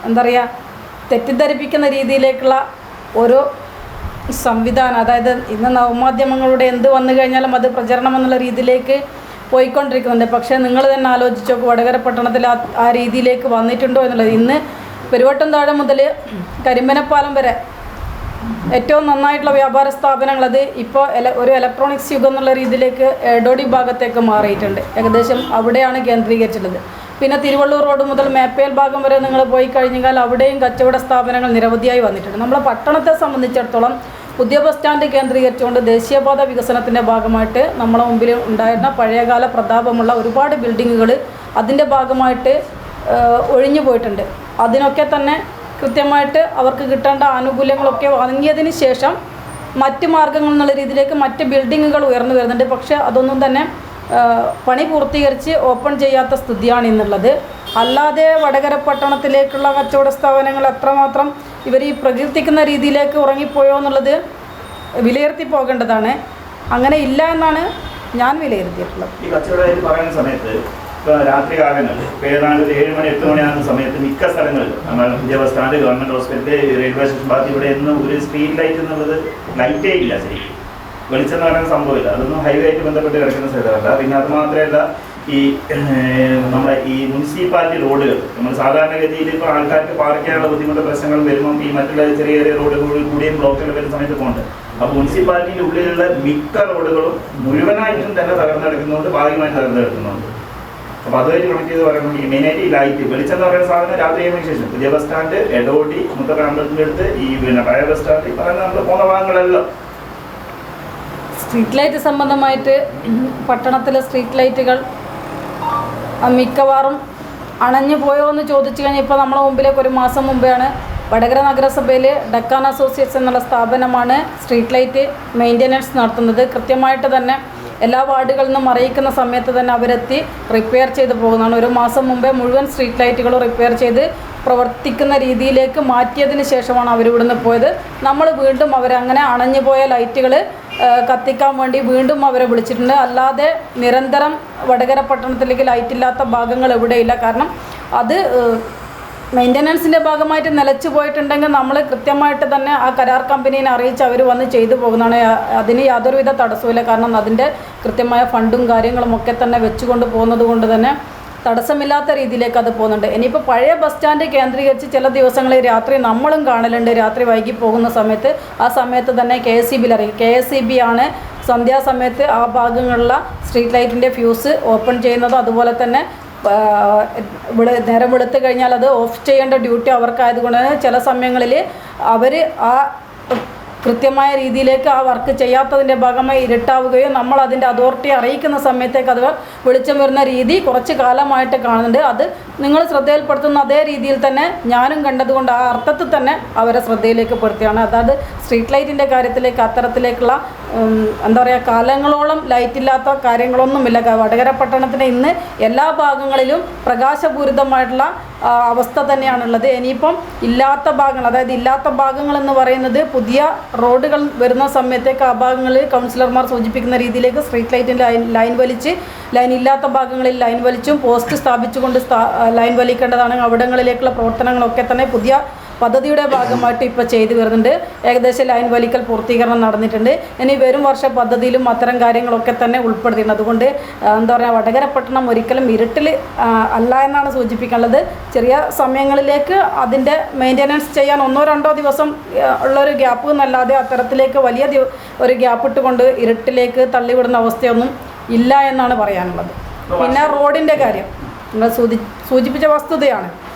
C: എന്താ പറയുക തെറ്റിദ്ധരിപ്പിക്കുന്ന രീതിയിലേക്കുള്ള ഓരോ സംവിധാനം, അതായത് ഇന്ന് നവമാധ്യമങ്ങളുടെ എന്ത് വന്നു കഴിഞ്ഞാലും അത് പ്രചരണം എന്നുള്ള രീതിയിലേക്ക് പോയിക്കൊണ്ടിരിക്കുന്നുണ്ട്. പക്ഷേ നിങ്ങൾ തന്നെ ആലോചിച്ച് നോക്കും, വടകര പട്ടണത്തിൽ ആ രീതിയിലേക്ക് വന്നിട്ടുണ്ടോ എന്നുള്ളത്. ഇന്ന് പെരുവട്ടംതാഴം മുതൽ കരിമ്പനപ്പാലം വരെ ഏറ്റവും നന്നായിട്ടുള്ള വ്യാപാര സ്ഥാപനങ്ങൾ അത് ഇപ്പോൾ ഒരു ഇലക്ട്രോണിക്സ് യുഗം എന്നുള്ള രീതിയിലേക്ക് എടോടി ഭാഗത്തേക്ക് മാറിയിട്ടുണ്ട്. ഏകദേശം അവിടെയാണ് കേന്ദ്രീകരിച്ചിട്ടുള്ളത്. പിന്നെ തിരുവള്ളൂർ റോഡ് മുതൽ മേപ്പേൽ ഭാഗം വരെ നിങ്ങൾ പോയി കഴിഞ്ഞാൽ അവിടെയും കച്ചവട സ്ഥാപനങ്ങൾ നിരവധിയായി വന്നിട്ടുണ്ട്. നമ്മളെ പട്ടണത്തെ സംബന്ധിച്ചിടത്തോളം പുതിയ ബസ് സ്റ്റാൻഡ് കേന്ദ്രീകരിച്ചുകൊണ്ട് ദേശീയപാത വികസനത്തിൻ്റെ ഭാഗമായിട്ട് നമ്മളെ മുമ്പിൽ ഉണ്ടായിരുന്ന പഴയകാല പ്രതാപമുള്ള ഒരുപാട് ബിൽഡിങ്ങുകൾ അതിൻ്റെ ഭാഗമായിട്ട് ഒഴിഞ്ഞു പോയിട്ടുണ്ട്. അതിനൊക്കെ തന്നെ കൃത്യമായിട്ട് അവർക്ക് കിട്ടേണ്ട ആനുകൂല്യങ്ങളൊക്കെ വാങ്ങിയതിന് ശേഷം മറ്റ് മാർഗ്ഗങ്ങൾ എന്നുള്ള രീതിയിലേക്ക് മറ്റ് ബിൽഡിങ്ങുകൾ ഉയർന്നു വരുന്നുണ്ട്. പക്ഷേ അതൊന്നും തന്നെ പണി പൂർത്തീകരിച്ച് ഓപ്പൺ ചെയ്യാത്ത സ്ഥിതിയാണ് ഇന്നുള്ളത്. അല്ലാതെ വടകര പട്ടണത്തിലേക്കുള്ള കച്ചവട സ്ഥാപനങ്ങൾ എത്രമാത്രം ഇവർ ഈ പ്രകീർത്തിക്കുന്ന രീതിയിലേക്ക് ഉറങ്ങിപ്പോയോ എന്നുള്ളത് വിലയിരുത്തി പോകേണ്ടതാണ്. അങ്ങനെ ഇല്ല എന്നാണ് ഞാൻ വിലയിരുത്തിയിട്ടുള്ളത്.
H: ഈ കച്ചവടം പറയുന്ന സമയത്ത് ഇപ്പോൾ രാത്രി കാലങ്ങളിൽ ഇപ്പോൾ ഏതാണ്ട് 7 മണി 8 മണിയാകുന്ന സമയത്ത് മിക്ക സ്ഥലങ്ങളിലും നമ്മൾ പുതിയ bus stand, government hospital, railway station ഭാഗത്ത് ഇവിടെ ഒന്നും ഒരു സ്ട്രീറ്റ് ലൈറ്റ് എന്നുള്ളത് ലൈറ്റേ ഇല്ല. ശരിക്കും വെളിച്ചം എന്ന് പറയുന്ന സംഭവമില്ല. അതൊന്നും ഹൈവേ ആയിട്ട് ബന്ധപ്പെട്ട് കിടക്കുന്ന സ്ഥലമല്ല. പിന്നെ അത് മാത്രമല്ല, ഈ നമ്മുടെ ഈ മുനിസിപ്പാലിറ്റി റോഡുകൾ നമ്മൾ സാധാരണഗതിയിൽ ഇപ്പോൾ ആൾക്കാർക്ക് പാർക്ക് ചെയ്യാനുള്ള ബുദ്ധിമുട്ട് പ്രശ്നങ്ങൾ വരുമ്പം ഈ മറ്റുള്ള ചെറിയ ചെറിയ റോഡുകളിൽ കൂടിയും ബ്ലോക്കുകൾ വരുന്ന സമയത്ത് പോകുന്നുണ്ട്. അപ്പോൾ മുനിസിപ്പാലിറ്റിൻ്റെ ഉള്ളിലുള്ള മിക്ക റോഡുകളും മുഴുവനായിട്ടും തന്നെ തകർന്നെടുക്കുന്നുണ്ട്, ഭാഗികമായി തകർന്നെടുക്കുന്നുണ്ട്. അപ്പോൾ അതുമായിട്ട് കണക്ട് ചെയ്ത് പറയുമ്പോൾ മെയിനായിട്ട് ഈ ലൈറ്റ് വെളിച്ചം എന്ന് പറയുന്ന സാധനം രാത്രി ആയതിനു ശേഷം പുതിയ ബസ് സ്റ്റാൻഡ്, എടോടി, മുത്തപ്പൻ അമ്പലത്തിൻ്റെ അടുത്ത് ഈ പിന്നെ പഴയ ബസ് സ്റ്റാൻഡ് ഈ പറയുന്ന നമ്മൾ പോകുന്ന ഭാഗങ്ങളെല്ലാം
C: സ്ട്രീറ്റ് ലൈറ്റ് സംബന്ധമായിട്ട് പട്ടണത്തിലെ സ്ട്രീറ്റ് ലൈറ്റുകൾ മിക്കവാറും അണഞ്ഞു പോയോ എന്ന് ചോദിച്ചു കഴിഞ്ഞാൽ ഇപ്പോൾ നമ്മളെ മുമ്പിലേക്ക് ഒരു മാസം മുമ്പെയാണ് വടകര നഗരസഭയിൽ ഡക്കാൻ അസോസിയേറ്റ്സ് എന്നുള്ള സ്ഥാപനമാണ് സ്ട്രീറ്റ് ലൈറ്റ് മെയിൻ്റെനൻസ് നടത്തുന്നത്. കൃത്യമായിട്ട് തന്നെ എല്ലാ വാർഡുകളിൽ നിന്നും അറിയിക്കുന്ന സമയത്ത് തന്നെ അവരെത്തി റിപ്പയർ ചെയ്ത് പോകുന്നതാണ്. ഒരു മാസം മുമ്പേ മുഴുവൻ സ്ട്രീറ്റ് ലൈറ്റുകളും റിപ്പയർ ചെയ്ത് പ്രവർത്തിക്കുന്ന രീതിയിലേക്ക് മാറ്റിയതിന് ശേഷമാണ് അവരിവിടുന്ന് പോയത്. നമ്മൾ വീണ്ടും അവരങ്ങനെ അണഞ്ഞുപോയ ലൈറ്റുകൾ കത്തിക്കാൻ വേണ്ടി വീണ്ടും അവരെ വിളിച്ചിട്ടുണ്ട്. അല്ലാതെ നിരന്തരം വടകര പട്ടണത്തിലേക്ക് ലൈറ്റില്ലാത്ത ഭാഗങ്ങൾ എവിടെയില്ല. കാരണം അത് മെയിൻ്റനൻസിൻ്റെ ഭാഗമായിട്ട് നിലച്ചു പോയിട്ടുണ്ടെങ്കിൽ നമ്മൾ കൃത്യമായിട്ട് തന്നെ ആ കരാർ കമ്പനീനെ അറിയിച്ച് അവർ വന്ന് ചെയ്തു പോകുന്നതാണ്. അതിന് യാതൊരുവിധ തടസ്സമില്ല. കാരണം അതിൻ്റെ കൃത്യമായ ഫണ്ടും കാര്യങ്ങളും ഒക്കെ തന്നെ വെച്ചുകൊണ്ട് പോകുന്നത് കൊണ്ട് തന്നെ തടസ്സമില്ലാത്ത രീതിയിലേക്ക് അത് പോകുന്നുണ്ട്. ഇനിയിപ്പോൾ പഴയ ബസ് സ്റ്റാൻഡ് കേന്ദ്രീകരിച്ച് ചില ദിവസങ്ങളിൽ രാത്രി നമ്മളും കാണലുണ്ട്. രാത്രി വൈകി പോകുന്ന സമയത്ത് ആ സമയത്ത് തന്നെ KSEBിൽ അറിയിക്കും. KSEB ആണ് സന്ധ്യാസമയത്ത് ആ ഭാഗങ്ങളിലുള്ള സ്ട്രീറ്റ് ലൈറ്റിൻ്റെ ഫ്യൂസ് ഓപ്പൺ ചെയ്യുന്നത്. അതുപോലെ തന്നെ നേരം വെളുത്ത് കഴിഞ്ഞാൽ അത് ഓഫ് ചെയ്യേണ്ട ഡ്യൂട്ടി അവർക്കായതുകൊണ്ട് ചില സമയങ്ങളിൽ അവർ ആ കൃത്യമായ രീതിയിലേക്ക് ആ വർക്ക് ചെയ്യാത്തതിൻ്റെ ഭാഗമായി ഇരുട്ടാവുകയും നമ്മൾ അതിൻ്റെ അതോറിറ്റി അറിയിക്കുന്ന സമയത്തേക്ക് അത് വെളിച്ചം വരുന്ന രീതി കുറച്ച് കാലമായിട്ട് കാണുന്നുണ്ട്. അത് നിങ്ങൾ ശ്രദ്ധയിൽപ്പെടുത്തുന്ന അതേ രീതിയിൽ തന്നെ ഞാനും കണ്ടതുകൊണ്ട് ആ അർത്ഥത്തിൽ തന്നെ അവരെ ശ്രദ്ധയിലേക്ക് പെടുത്തുകയാണ്. അതായത് സ്ട്രീറ്റ് ലൈറ്റിൻ്റെ കാര്യത്തിലേക്ക് അത്തരത്തിലേക്കുള്ള എന്താ പറയുക കാലങ്ങളോളം ലൈറ്റില്ലാത്ത കാര്യങ്ങളൊന്നുമില്ല. വടകര പട്ടണത്തിന് ഇന്ന് എല്ലാ ഭാഗങ്ങളിലും പ്രകാശപൂരിതമായിട്ടുള്ള അവസ്ഥ തന്നെയാണുള്ളത്. ഇനിയിപ്പം ഇല്ലാത്ത ഭാഗങ്ങൾ, അതായത് ഇല്ലാത്ത ഭാഗങ്ങൾ എന്ന് പറയുന്നത് പുതിയ റോഡുകൾ വരുന്ന സമയത്തേക്ക് ആ ഭാഗങ്ങളിൽ കൗൺസിലർമാർ സൂചിപ്പിക്കുന്ന രീതിയിലേക്ക് സ്ട്രീറ്റ് ലൈറ്റിൻ്റെ ലൈൻ വലിച്ച് ലൈൻ ഇല്ലാത്ത ഭാഗങ്ങളിൽ ലൈൻ വലിച്ചും പോസ്റ്റ് സ്ഥാപിച്ചുകൊണ്ട് ലൈൻ വലിക്കേണ്ടതാണ്. അവിടങ്ങളിലേക്കുള്ള പ്രവർത്തനങ്ങളൊക്കെ തന്നെ പുതിയ പദ്ധതിയുടെ ഭാഗമായിട്ട് ഇപ്പോൾ ചെയ്തു വരുന്നുണ്ട്. ഏകദേശം ലൈൻ വലിക്കൽ പൂർത്തീകരണം നടന്നിട്ടുണ്ട്. ഇനി വരും വർഷ പദ്ധതിയിലും അത്തരം കാര്യങ്ങളൊക്കെ തന്നെ ഉൾപ്പെടുത്തിയിട്ടുണ്ട്. അതുകൊണ്ട് എന്താ പറയുക, വടകര പട്ടണം ഒരിക്കലും ഇരുട്ടിൽ അല്ല എന്നാണ് സൂചിപ്പിക്കാനുള്ളത്. ചെറിയ സമയങ്ങളിലേക്ക് അതിൻ്റെ മെയിൻ്റെനൻസ് ചെയ്യാൻ 1-2 ദിവസം ഉള്ളൊരു ഗ്യാപ്പ് എന്നല്ലാതെ അത്തരത്തിലേക്ക് വലിയ ഒരു ഗ്യാപ്പ് ഇട്ടുകൊണ്ട് ഇരുട്ടിലേക്ക് തള്ളിവിടുന്ന അവസ്ഥയൊന്നും ഇല്ല എന്നാണ് പറയാനുള്ളത്. പിന്നെ റോഡിൻ്റെ കാര്യം നിങ്ങൾ സൂചിപ്പിച്ച വസ്തുതയാണ്.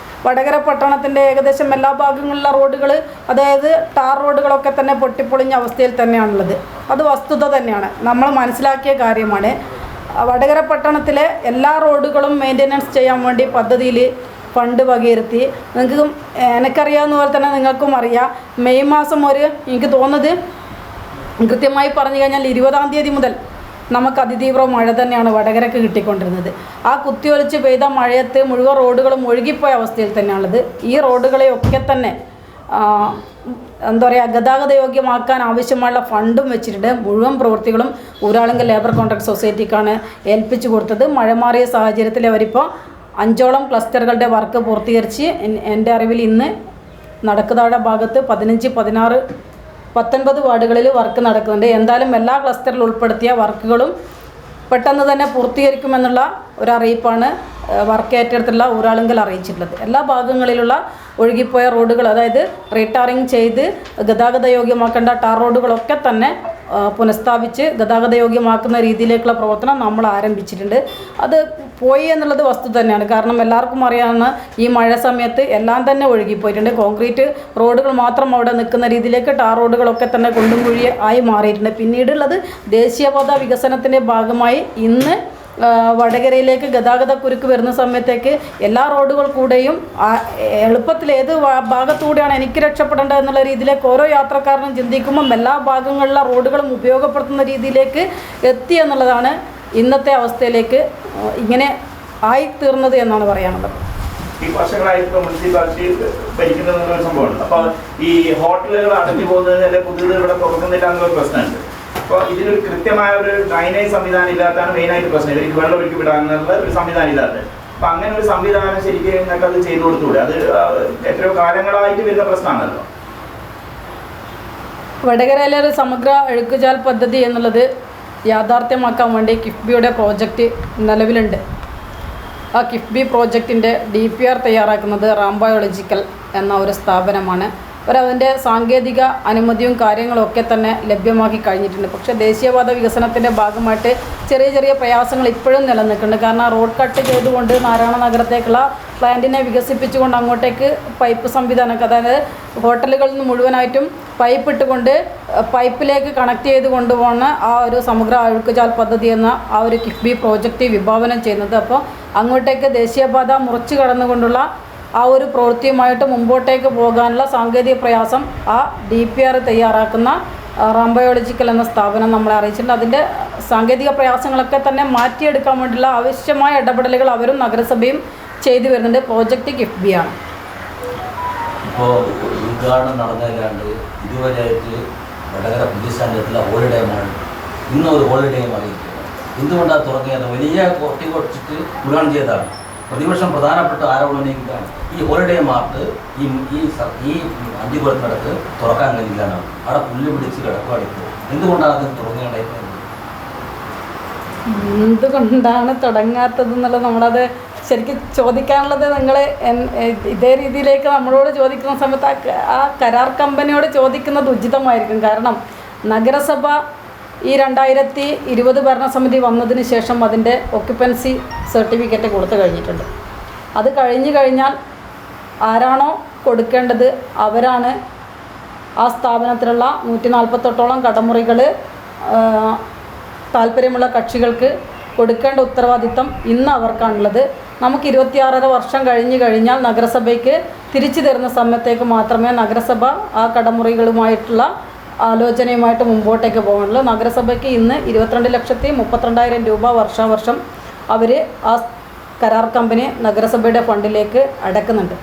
C: വടകര പട്ടണത്തിൻ്റെ ഏകദേശം എല്ലാ ഭാഗങ്ങളിലുള്ള റോഡുകൾ, അതായത് ടാർ റോഡുകളൊക്കെ തന്നെ പൊട്ടിപ്പൊളിഞ്ഞ അവസ്ഥയിൽ തന്നെയാണുള്ളത്. അത് വസ്തുത തന്നെയാണ്, നമ്മൾ മനസ്സിലാക്കിയ കാര്യമാണ്. വടകര പട്ടണത്തിലെ എല്ലാ റോഡുകളും മെയിൻ്റെനൻസ് ചെയ്യാൻ വേണ്ടി പദ്ധതിയിൽ ഫണ്ട് വകയിരുത്തി. നിങ്ങൾക്കും എനിക്കറിയാവുന്ന പോലെ തന്നെ നിങ്ങൾക്കും അറിയാം, മെയ് മാസം എനിക്ക് തോന്നുന്നത് കൃത്യമായി പറഞ്ഞു കഴിഞ്ഞാൽ 20-ാം തീയതി മുതൽ നമുക്ക് അതിതീവ്ര മഴ തന്നെയാണ് വടകരക്ക് കിട്ടിക്കൊണ്ടിരുന്നത്. ആ കുത്തിയൊലിച്ച് പെയ്ത മഴയത്ത് മുഴുവൻ റോഡുകളും ഒഴുകിപ്പോയ അവസ്ഥയിൽ തന്നെയാണുള്ളത്. ഈ റോഡുകളെയൊക്കെ തന്നെ എന്താ പറയുക ഗതാഗത യോഗ്യമാക്കാൻ ആവശ്യമായുള്ള ഫണ്ടും വെച്ചിട്ടുണ്ട്. മുഴുവൻ പ്രവൃത്തികളും ഊരാളുങ്കൽ ലേബർ കോൺട്രാക്ട് സൊസൈറ്റിക്കാണ് ഏൽപ്പിച്ചു കൊടുത്തത്. മഴ മാറിയ സാഹചര്യത്തിൽ അവരിപ്പോൾ 5ഓളം ക്ലസ്റ്ററുകളുടെ വർക്ക് പൂർത്തീകരിച്ച് എൻ്റെ അറിവിൽ ഇന്ന് നടക്കുതാഴ ഭാഗത്ത് 15, 16, 19 വാർഡുകളിൽ വർക്ക് നടക്കുന്നുണ്ട്. എന്തായാലും എല്ലാ ക്ലസ്റ്ററിൽ ഉൾപ്പെടുത്തിയ വർക്കുകളും പെട്ടെന്ന് തന്നെ പൂർത്തീകരിക്കുമെന്നുള്ള ഒരു അറിയിപ്പാണ് വർക്ക് ഏറ്റെടുത്തുള്ള ഊരാളുങ്കൽ അറിയിച്ചിട്ടുള്ളത്. എല്ലാ ഭാഗങ്ങളിലുള്ള ഒഴുകിപ്പോയ റോഡുകൾ, അതായത് റീടാറിങ് ചെയ്ത് ഗതാഗത യോഗ്യമാക്കേണ്ട ടാർ റോഡുകളൊക്കെ തന്നെ പുനഃസ്ഥാപിച്ച് ഗതാഗത യോഗ്യമാക്കുന്ന രീതിയിലേക്കുള്ള പ്രവർത്തനം നമ്മൾ ആരംഭിച്ചിട്ടുണ്ട്. അത് പോയി എന്നുള്ളത് വസ്തു തന്നെയാണ്. കാരണം എല്ലാവർക്കും അറിയാവുന്ന ഈ മഴ സമയത്ത് എല്ലാം തന്നെ ഒഴുകിപ്പോയിട്ടുണ്ട്. കോൺക്രീറ്റ് റോഡുകൾ മാത്രം അവിടെ നിൽക്കുന്ന രീതിയിലേക്ക് ടാർ റോഡുകളൊക്കെ തന്നെ കുണ്ടും കുഴി ആയി മാറിയിട്ടുണ്ട്. പിന്നീടുള്ളത് ദേശീയപാത വികസനത്തിൻ്റെ ഭാഗമായി ഇന്ന് വടകരയിലേക്ക് ഗതാഗത കുരുക്ക് വരുന്ന സമയത്തേക്ക് എല്ലാ റോഡുകൾ കൂടെയും എളുപ്പത്തിൽ ഏത് ഭാഗത്തൂടെയാണ് എനിക്ക് രക്ഷപ്പെടേണ്ടത് എന്നുള്ള രീതിയിലേക്ക് ഓരോ യാത്രക്കാരനും ചിന്തിക്കുമ്പം എല്ലാ ഭാഗങ്ങളിലെ റോഡുകളും ഉപയോഗപ്പെടുത്തുന്ന രീതിയിലേക്ക് എത്തി എന്നുള്ളതാണ് ഇന്നത്തെ അവസ്ഥയിലേക്ക് ഇങ്ങനെ ആയിത്തീർന്നത് എന്നാണ് പറയാനുള്ളത്.
H: ഈ വർഷങ്ങളായിട്ട് മുനിസിപ്പാലിറ്റി ഭരിക്കുന്ന സംഭവമുണ്ട്. അപ്പോൾ ഈ ഹോട്ടലുകൾ അടഞ്ഞു പോകുന്നതിന് പുതിയത് ഇവിടെ തുറക്കുന്നില്ല എന്നുള്ള പ്രശ്നമുണ്ട്. അപ്പോൾ ഇതിലൊരു കൃത്യമായ ഒരു ഡ്രൈനേജ് സംവിധാനം ഇല്ലാത്തതാണ് മെയിനായിട്ട് പ്രശ്നം. ഇതിലേക്ക് വെള്ളം ഒഴുക്കി വിടാനുള്ള ഒരു സംവിധാനം ഇല്ലാത്തത്. അപ്പം അങ്ങനെ ഒരു സംവിധാനം ശരിക്കും നിങ്ങൾക്ക് അത് ചെയ്തു കൊടുത്തുകൂടെ? അത് എത്രയോ കാലങ്ങളായിട്ട് വരുന്ന പ്രശ്നമാണല്ലോ.
C: വടകരയിലെ ഒരു സമഗ്ര അഴുക്കുചാൽ പദ്ധതി എന്നുള്ളത് യാഥാർത്ഥ്യമാക്കാൻ വേണ്ടി കിഫ്ബിയുടെ പ്രോജക്റ്റ് നിലവിലുണ്ട്. ആ കിഫ്ബി പ്രോജക്റ്റിൻ്റെ DPR തയ്യാറാക്കുന്നത് റാംബയോളജിക്കൽ എന്ന ഒരു സ്ഥാപനമാണ്. അവരതിൻ്റെ സാങ്കേതിക അനുമതിയും കാര്യങ്ങളൊക്കെ തന്നെ ലഭ്യമാക്കി കഴിഞ്ഞിട്ടുണ്ട്. പക്ഷേ ദേശീയപാത വികസനത്തിൻ്റെ ഭാഗമായിട്ട് ചെറിയ ചെറിയ പ്രയാസങ്ങൾ ഇപ്പോഴും നിലനിൽക്കുന്നുണ്ട്. കാരണം റോഡ് കട്ട് ചെയ്തുകൊണ്ട് നാരായണ നഗരത്തേക്കുള്ള പ്ലാന്റിനെ വികസിപ്പിച്ചുകൊണ്ട് അങ്ങോട്ടേക്ക് പൈപ്പ് സംവിധാനമൊക്കെ, അതായത് ഹോട്ടലുകളിൽ നിന്ന് മുഴുവനായിട്ടും പൈപ്പ് ഇട്ടുകൊണ്ട് പൈപ്പിലേക്ക് കണക്ട് ചെയ്ത് കൊണ്ടുപോകുന്ന ആ ഒരു സമഗ്ര അഴുക്കുചാൽ പദ്ധതി എന്ന ആ ഒരു കിഫ്ബി പ്രോജക്റ്റ് വിഭാവനം ചെയ്യുന്നത്. അപ്പോൾ അങ്ങോട്ടേക്ക് ദേശീയപാത മുറിച്ച് കടന്നുകൊണ്ടുള്ള ആ ഒരു പ്രവൃത്തിയുമായിട്ട് മുമ്പോട്ടേക്ക് പോകാനുള്ള സാങ്കേതിക പ്രയാസം ആ DPR തയ്യാറാക്കുന്ന റാംബയോളജിക്കൽ എന്ന സ്ഥാപനം നമ്മളെ അറിയിച്ചിട്ടുണ്ട്. അതിൻ്റെ സാങ്കേതിക പ്രയാസങ്ങളൊക്കെ തന്നെ മാറ്റിയെടുക്കാൻ വേണ്ടിയുള്ള ആവശ്യമായ ഇടപെടലുകൾ അവരും നഗരസഭയും ചെയ്തു വരുന്നുണ്ട്. പ്രോജക്റ്റ് കിഫ്ബിയാണ്.
E: ഇപ്പോൾ ഉദ്ഘാടനം നടന്നല്ലാണ്ട് ഇതുവരെയായിട്ട് വടകര പുതിയ ഹോളിഡേമാണ്. ഇന്നൊരു ഹോളിഡേയും അറിയിക്കുന്നത്. എന്തുകൊണ്ടാണ് തുറങ്ങിയത്? വലിയ കൊട്ടി കുറച്ചിട്ട് ഉദ്ഘാടനം ചെയ്തതാണ്. പ്രതിപക്ഷം പ്രധാനപ്പെട്ട ആരോപണം ഉന്നയിക്കുകയാണ് ഈ ഹോളിഡേ മാർട്ട് ഈ അഞ്ചുപുരത്തിനടുത്ത് തുറക്കാൻ കഴിയില്ലാണ്. അവിടെ പുല്ല് പിടിച്ച് കിടക്കുവാടിപ്പോൾ എന്തുകൊണ്ടാണ് അത് തുറങ്ങേണ്ടത്?
C: എന്തുകൊണ്ടാണ് തുടങ്ങാത്തത് എന്നുള്ളത് നമ്മളത് ശരിക്കും ചോദിക്കാനുള്ളത് നിങ്ങൾ ഇതേ രീതിയിലേക്ക് നമ്മളോട് ചോദിക്കുന്ന സമയത്ത് ആ കരാർ കമ്പനിയോട് ചോദിക്കുന്നത് ഉചിതമായിരിക്കും. കാരണം നഗരസഭ ഈ 2020 ഭരണസമിതി വന്നതിന് ശേഷം അതിൻ്റെ ഒക്യുപ്പൻസി സർട്ടിഫിക്കറ്റ് കൊടുത്തു കഴിഞ്ഞിട്ടുണ്ട്. അത് കഴിഞ്ഞാൽ ആരാണോ കൊടുക്കേണ്ടത് അവരാണ് ആ സ്ഥാപനത്തിലുള്ള 148ഓളം കടമുറികൾ താല്പര്യമുള്ള കക്ഷികൾക്ക് കൊടുക്കേണ്ട ഉത്തരവാദിത്തം ഇന്ന് അവർക്കാണുള്ളത്. നമുക്ക് 26.5 വർഷം കഴിഞ്ഞാൽ നഗരസഭയ്ക്ക് തിരിച്ചു തരുന്ന സമയത്തേക്ക് മാത്രമേ നഗരസഭ ആ കടമുറികളുമായിട്ടുള്ള ആലോചനയുമായിട്ട് മുമ്പോട്ടേക്ക് പോകാനുള്ളൂ. നഗരസഭയ്ക്ക് ഇന്ന് 22,32,000 രൂപ വർഷാവർഷം അവർ ആ കരാർ കമ്പനി നഗരസഭയുടെ ഫണ്ടിലേക്ക് അടക്കുന്നുണ്ട്.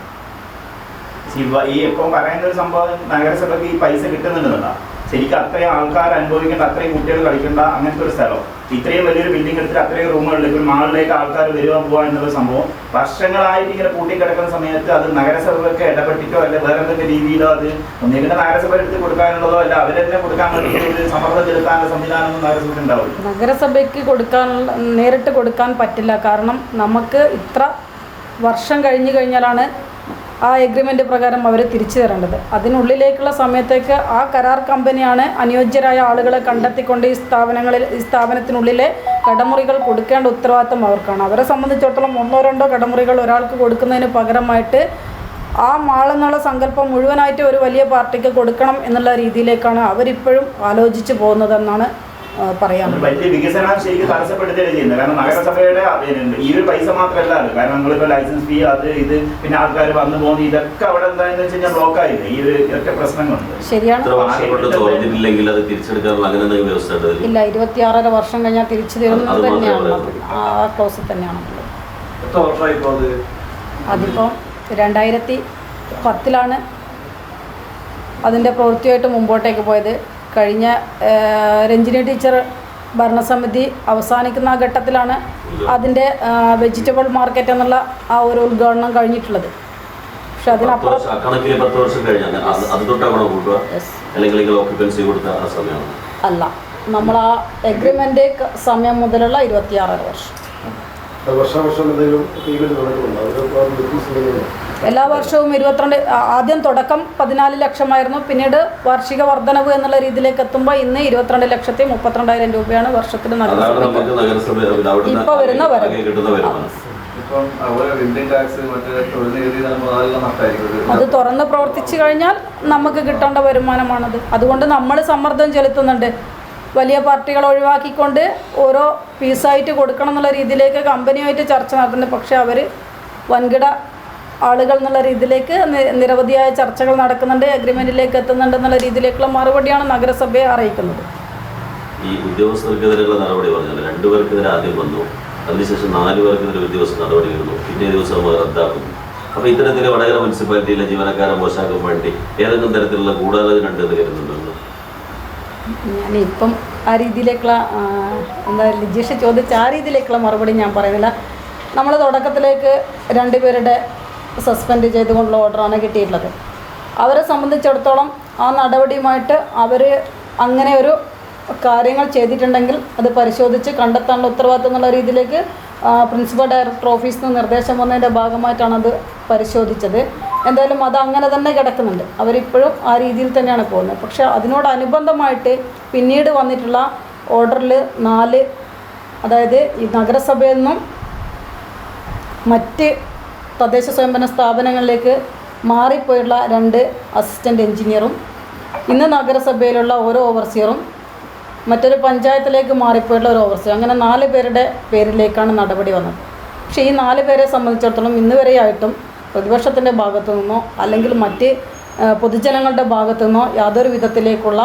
H: ഈ ഇപ്പം പറയുന്ന ഒരു സംഭവം നഗരസഭയ്ക്ക് ഈ പൈസ കിട്ടുന്നുണ്ടെന്നാ ശരിക്കും അത്രയും ആൾക്കാർ അനുഭവിക്കേണ്ട, അത്രയും കുട്ടികൾ കളിക്കേണ്ട അങ്ങനത്തെ ഒരു സ്ഥലം. ഇത്രയും വലിയൊരു ബിൽഡിംഗ് എടുത്തിട്ട് അത്രയും റൂമുകളിലേക്ക് ഒരു മാളിലേക്ക് ആൾക്കാർ വരുവാൻ പോകാൻ എന്നുള്ള സംഭവം വർഷങ്ങളായിട്ട് ഇങ്ങനെ പൂട്ടിക്കിടക്കുന്ന സമയത്ത് അത് നഗരസഭയ്ക്ക് ഇടപെട്ടിട്ടോ അല്ല വേറെ എന്തെങ്കിലും രീതിയിലോ അത് ഒന്നിങ്ങനെ നഗരസഭ എടുത്ത് കൊടുക്കാനുള്ളതോ അല്ല അവരെന്നെ കൊടുക്കാൻ വേണ്ടി ഒരു സമ്മർദ്ദം ചെലുത്താനുള്ള സംവിധാനമൊന്നും നഗരസഭ ഉണ്ടാവില്ല.
C: നഗരസഭയ്ക്ക് നേരിട്ട് കൊടുക്കാൻ പറ്റില്ല. കാരണം നമുക്ക് ഇത്ര വർഷം കഴിഞ്ഞാലാണ് ആ എഗ്രിമെൻ്റ് പ്രകാരം അവർ തിരിച്ചു തരേണ്ടത്. അതിനുള്ളിലേക്കുള്ള സമയത്തേക്ക് ആ കരാർ കമ്പനിയാണ് അനുയോജ്യരായ ആളുകളെ കണ്ടെത്തിക്കൊണ്ട് ഈ സ്ഥാപനത്തിനുള്ളിലെ കടമുറികൾ കൊടുക്കേണ്ട ഉത്തരവാദിത്തം അവർക്കാണ്. അവരെ സംബന്ധിച്ചിടത്തോളം 1-2 കടമുറികൾ ഒരാൾക്ക് കൊടുക്കുന്നതിന് പകരമായിട്ട് ആ മാളെന്നുള്ള സങ്കല്പം മുഴുവനായിട്ട് ഒരു വലിയ പാർട്ടിക്ക് കൊടുക്കണം എന്നുള്ള രീതിയിലേക്കാണ് അവരിപ്പോഴും ആലോചിച്ച് പോകുന്നതെന്നാണ് പറയാം.
H: വലിയ വികസനം ശരിക്കും തടസ്സപ്പെടുത്തുകയാണ് ചെയ്യുന്നത്. കാരണം നഗരസഭയുടെ ഈ ഒരു പൈസ മാത്രമല്ല, കാരണം നമ്മളിപ്പോൾ ലൈസൻസ് ഫീ അത് ഇത് പിന്നെ ആൾക്കാർ വന്നു പോകുന്നത് ഇതൊക്കെ അവിടെ എന്താണെന്ന് വെച്ച് കഴിഞ്ഞാൽ ബ്ലോക്ക് ആയില്ലേ. ഈ ഒരു ഒറ്റ പ്രശ്നങ്ങളുണ്ട്.
C: ശരിയാണ്. ഇല്ല, 26.5 വർഷം കഴിഞ്ഞാൽ തിരിച്ചു തരുന്നത് തന്നെയാണ് ആ ക്ലോസ് തന്നെയാണുള്ളത്. അതിപ്പോൾ 2010 അതിൻ്റെ പ്രവൃത്തിയായിട്ട് മുമ്പോട്ടേക്ക് പോയത്. കഴിഞ്ഞ രഞ്ജിനി ടീച്ചർ ഭരണസമിതി അവസാനിക്കുന്ന ആ ഘട്ടത്തിലാണ് അതിൻ്റെ വെജിറ്റബിൾ മാർക്കറ്റ് എന്നുള്ള ആ ഒരു ഉദ്ഘാടനം കഴിഞ്ഞിട്ടുള്ളത്. പക്ഷെ അതിനപ്പുറം അല്ല, നമ്മൾ ആ എഗ്രിമെൻ്റ് സമയം മുതലുള്ള 26 വർഷം. എല്ലാ വർഷവും 22. ആദ്യം തുടക്കം 14 ലക്ഷമായിരുന്നു. പിന്നീട് വാർഷിക വർധനവ് എന്നുള്ള രീതിയിലേക്ക് എത്തുമ്പോൾ ഇന്ന് 22,32,000 രൂപയാണ് വർഷത്തിൽ ഇപ്പോൾ വരുന്ന വരവ്. അത് തുറന്ന് പ്രവർത്തിച്ചു കഴിഞ്ഞാൽ നമുക്ക് കിട്ടേണ്ട വരുമാനമാണത്. അതുകൊണ്ട് നമ്മൾ സമ്മർദ്ദം ചെലുത്തുന്നുണ്ട്. വലിയ പാർട്ടികൾ ഒഴിവാക്കിക്കൊണ്ട് ഓരോ പീസായിട്ട് കൊടുക്കണം എന്നുള്ള രീതിയിലേക്ക് കമ്പനിയുമായിട്ട് ചർച്ച നടത്തുന്നുണ്ട്. പക്ഷേ അവർ വൻകിട ആളുകൾ എന്നുള്ള രീതിയിലേക്ക് നിരവധിയായ ചർച്ചകൾ നടക്കുന്നുണ്ട്, അഗ്രിമെൻറ്റിലേക്ക് എത്തുന്നുണ്ട് എന്നുള്ള രീതിയിലേക്കുള്ള മറുപടിയാണ് നഗരസഭയെ അറിയിക്കുന്നത്.
I: ഈ ഉദ്യോഗസ്ഥർക്കെതിരെയുള്ള നടപടി പറഞ്ഞാൽ 2 പേർക്കെതിരെ ആദ്യം വന്നു, അതിനുശേഷം 4 പേർക്കെതിരെ ഒരു ദിവസം നടപടി വരുന്നു, പിറ്റേ ദിവസം റദ്ദാക്കുന്നു. അപ്പോൾ ഇത്തരത്തിൽ വടകര മുനിസിപ്പാലിറ്റിയിലെ ജീവനക്കാരെ മോശമാക്കാൻ വേണ്ടി ഏതെങ്കിലും തരത്തിലുള്ള ഗൂഢാലോചന ഉണ്ടെന്ന് കരുതുന്നുണ്ടോ?
C: ഞാനിപ്പം ആ രീതിയിലേക്കുള്ള ലിജീഷ് ചോദിച്ച ആ രീതിയിലേക്കുള്ള മറുപടി ഞാൻ പറയുന്നില്ല. നമ്മൾ തുടക്കത്തിലേക്ക് 2 പേരുടെ സസ്പെൻഡ് ചെയ്തുകൊണ്ടുള്ള ഓർഡറാണ് കിട്ടിയിട്ടുള്ളത്. അവരെ സംബന്ധിച്ചിടത്തോളം ആ നടപടിയുമായിട്ട് അവർ അങ്ങനെ ഒരു കാര്യങ്ങൾ ചെയ്തിട്ടുണ്ടെങ്കിൽ അത് പരിശോധിച്ച് കണ്ടെത്താനുള്ള ഉത്തരവാദിത്വം എന്നുള്ള രീതിയിലേക്ക് പ്രിൻസിപ്പൽ ഡയറക്ടർ ഓഫീസിൽ നിന്ന് നിർദ്ദേശം വന്നതിൻ്റെ ഭാഗമായിട്ടാണ് അത് പരിശോധിച്ചത്. എന്തായാലും അത് അങ്ങനെ തന്നെ കിടക്കുന്നുണ്ട്. അവരിപ്പോഴും ആ രീതിയിൽ തന്നെയാണ് പോകുന്നത്. പക്ഷേ അതിനോടനുബന്ധമായിട്ട് പിന്നീട് വന്നിട്ടുള്ള ഓർഡറിൽ 4, അതായത് ഈ നഗരസഭയിൽ നിന്നും മറ്റ് തദ്ദേശ സ്വയംഭരണ സ്ഥാപനങ്ങളിലേക്ക് മാറിപ്പോയുള്ള 2 അസിസ്റ്റൻ്റ് എഞ്ചിനീയറും ഇന്ന് നഗരസഭയിലുള്ള ഓരോ ഓവർസിയറും മറ്റൊരു പഞ്ചായത്തിലേക്ക് മാറിപ്പോയുള്ള ഒരു ഓവർസിയർ, അങ്ങനെ 4 പേരുടെ പേരിലേക്കാണ് നടപടി വന്നത്. പക്ഷേ ഈ 4 പേരെ സംബന്ധിച്ചിടത്തോളം ഇന്ന് വരെയായിട്ടും പ്രതിപക്ഷത്തിൻ്റെ ഭാഗത്തു നിന്നോ അല്ലെങ്കിൽ മറ്റ് പൊതുജനങ്ങളുടെ ഭാഗത്തു നിന്നോ യാതൊരു വിധത്തിലേക്കുള്ള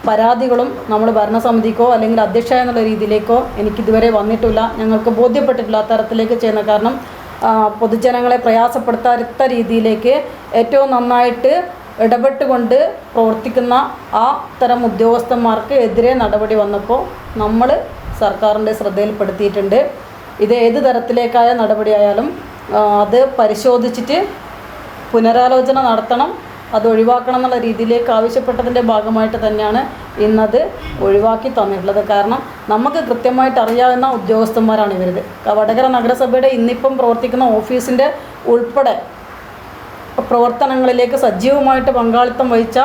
C: പരാതികളും നമ്മൾ ഭരണസമിതിക്കോ അല്ലെങ്കിൽ അധ്യക്ഷ എന്നുള്ള രീതിയിലേക്കോ എനിക്കിതുവരെ വന്നിട്ടില്ല. ഞങ്ങൾക്ക് ബോധ്യപ്പെട്ടിട്ടില്ല തരത്തിലേക്ക് ചെയ്യുന്ന. കാരണം പൊതുജനങ്ങളെ പ്രയാസപ്പെടുത്താത്ത രീതിയിലേക്ക് ഏറ്റവും നന്നായിട്ട് ഇടപെട്ടുകൊണ്ട് പ്രവർത്തിക്കുന്ന ആ തരം ഉദ്യോഗസ്ഥന്മാർക്ക് എതിരെ നടപടി വന്നപ്പോൾ നമ്മൾ സർക്കാരിൻ്റെ ശ്രദ്ധയിൽപ്പെടുത്തിയിട്ടുണ്ട്. ഇത് ഏത് തരത്തിലേക്കായ നടപടിയായാലും അത് പരിശോധിച്ചിട്ട് പുനരാലോചന നടത്തണം, അത് ഒഴിവാക്കണം എന്നുള്ള രീതിയിലേക്ക് ആവശ്യപ്പെട്ടതിൻ്റെ ഭാഗമായിട്ട് തന്നെയാണ് ഇന്നത് ഒഴിവാക്കി തന്നിട്ടുള്ളത്. കാരണം നമുക്ക് കൃത്യമായിട്ട് അറിയാവുന്ന ഉദ്യോഗസ്ഥന്മാരാണ് ഇവരുത്. വടകര നഗരസഭയുടെ ഇന്നിപ്പം പ്രവർത്തിക്കുന്ന ഓഫീസിൻ്റെ ഉൾപ്പെടെ പ്രവർത്തനങ്ങളിലേക്ക് സജീവമായിട്ട് പങ്കാളിത്തം വഹിച്ച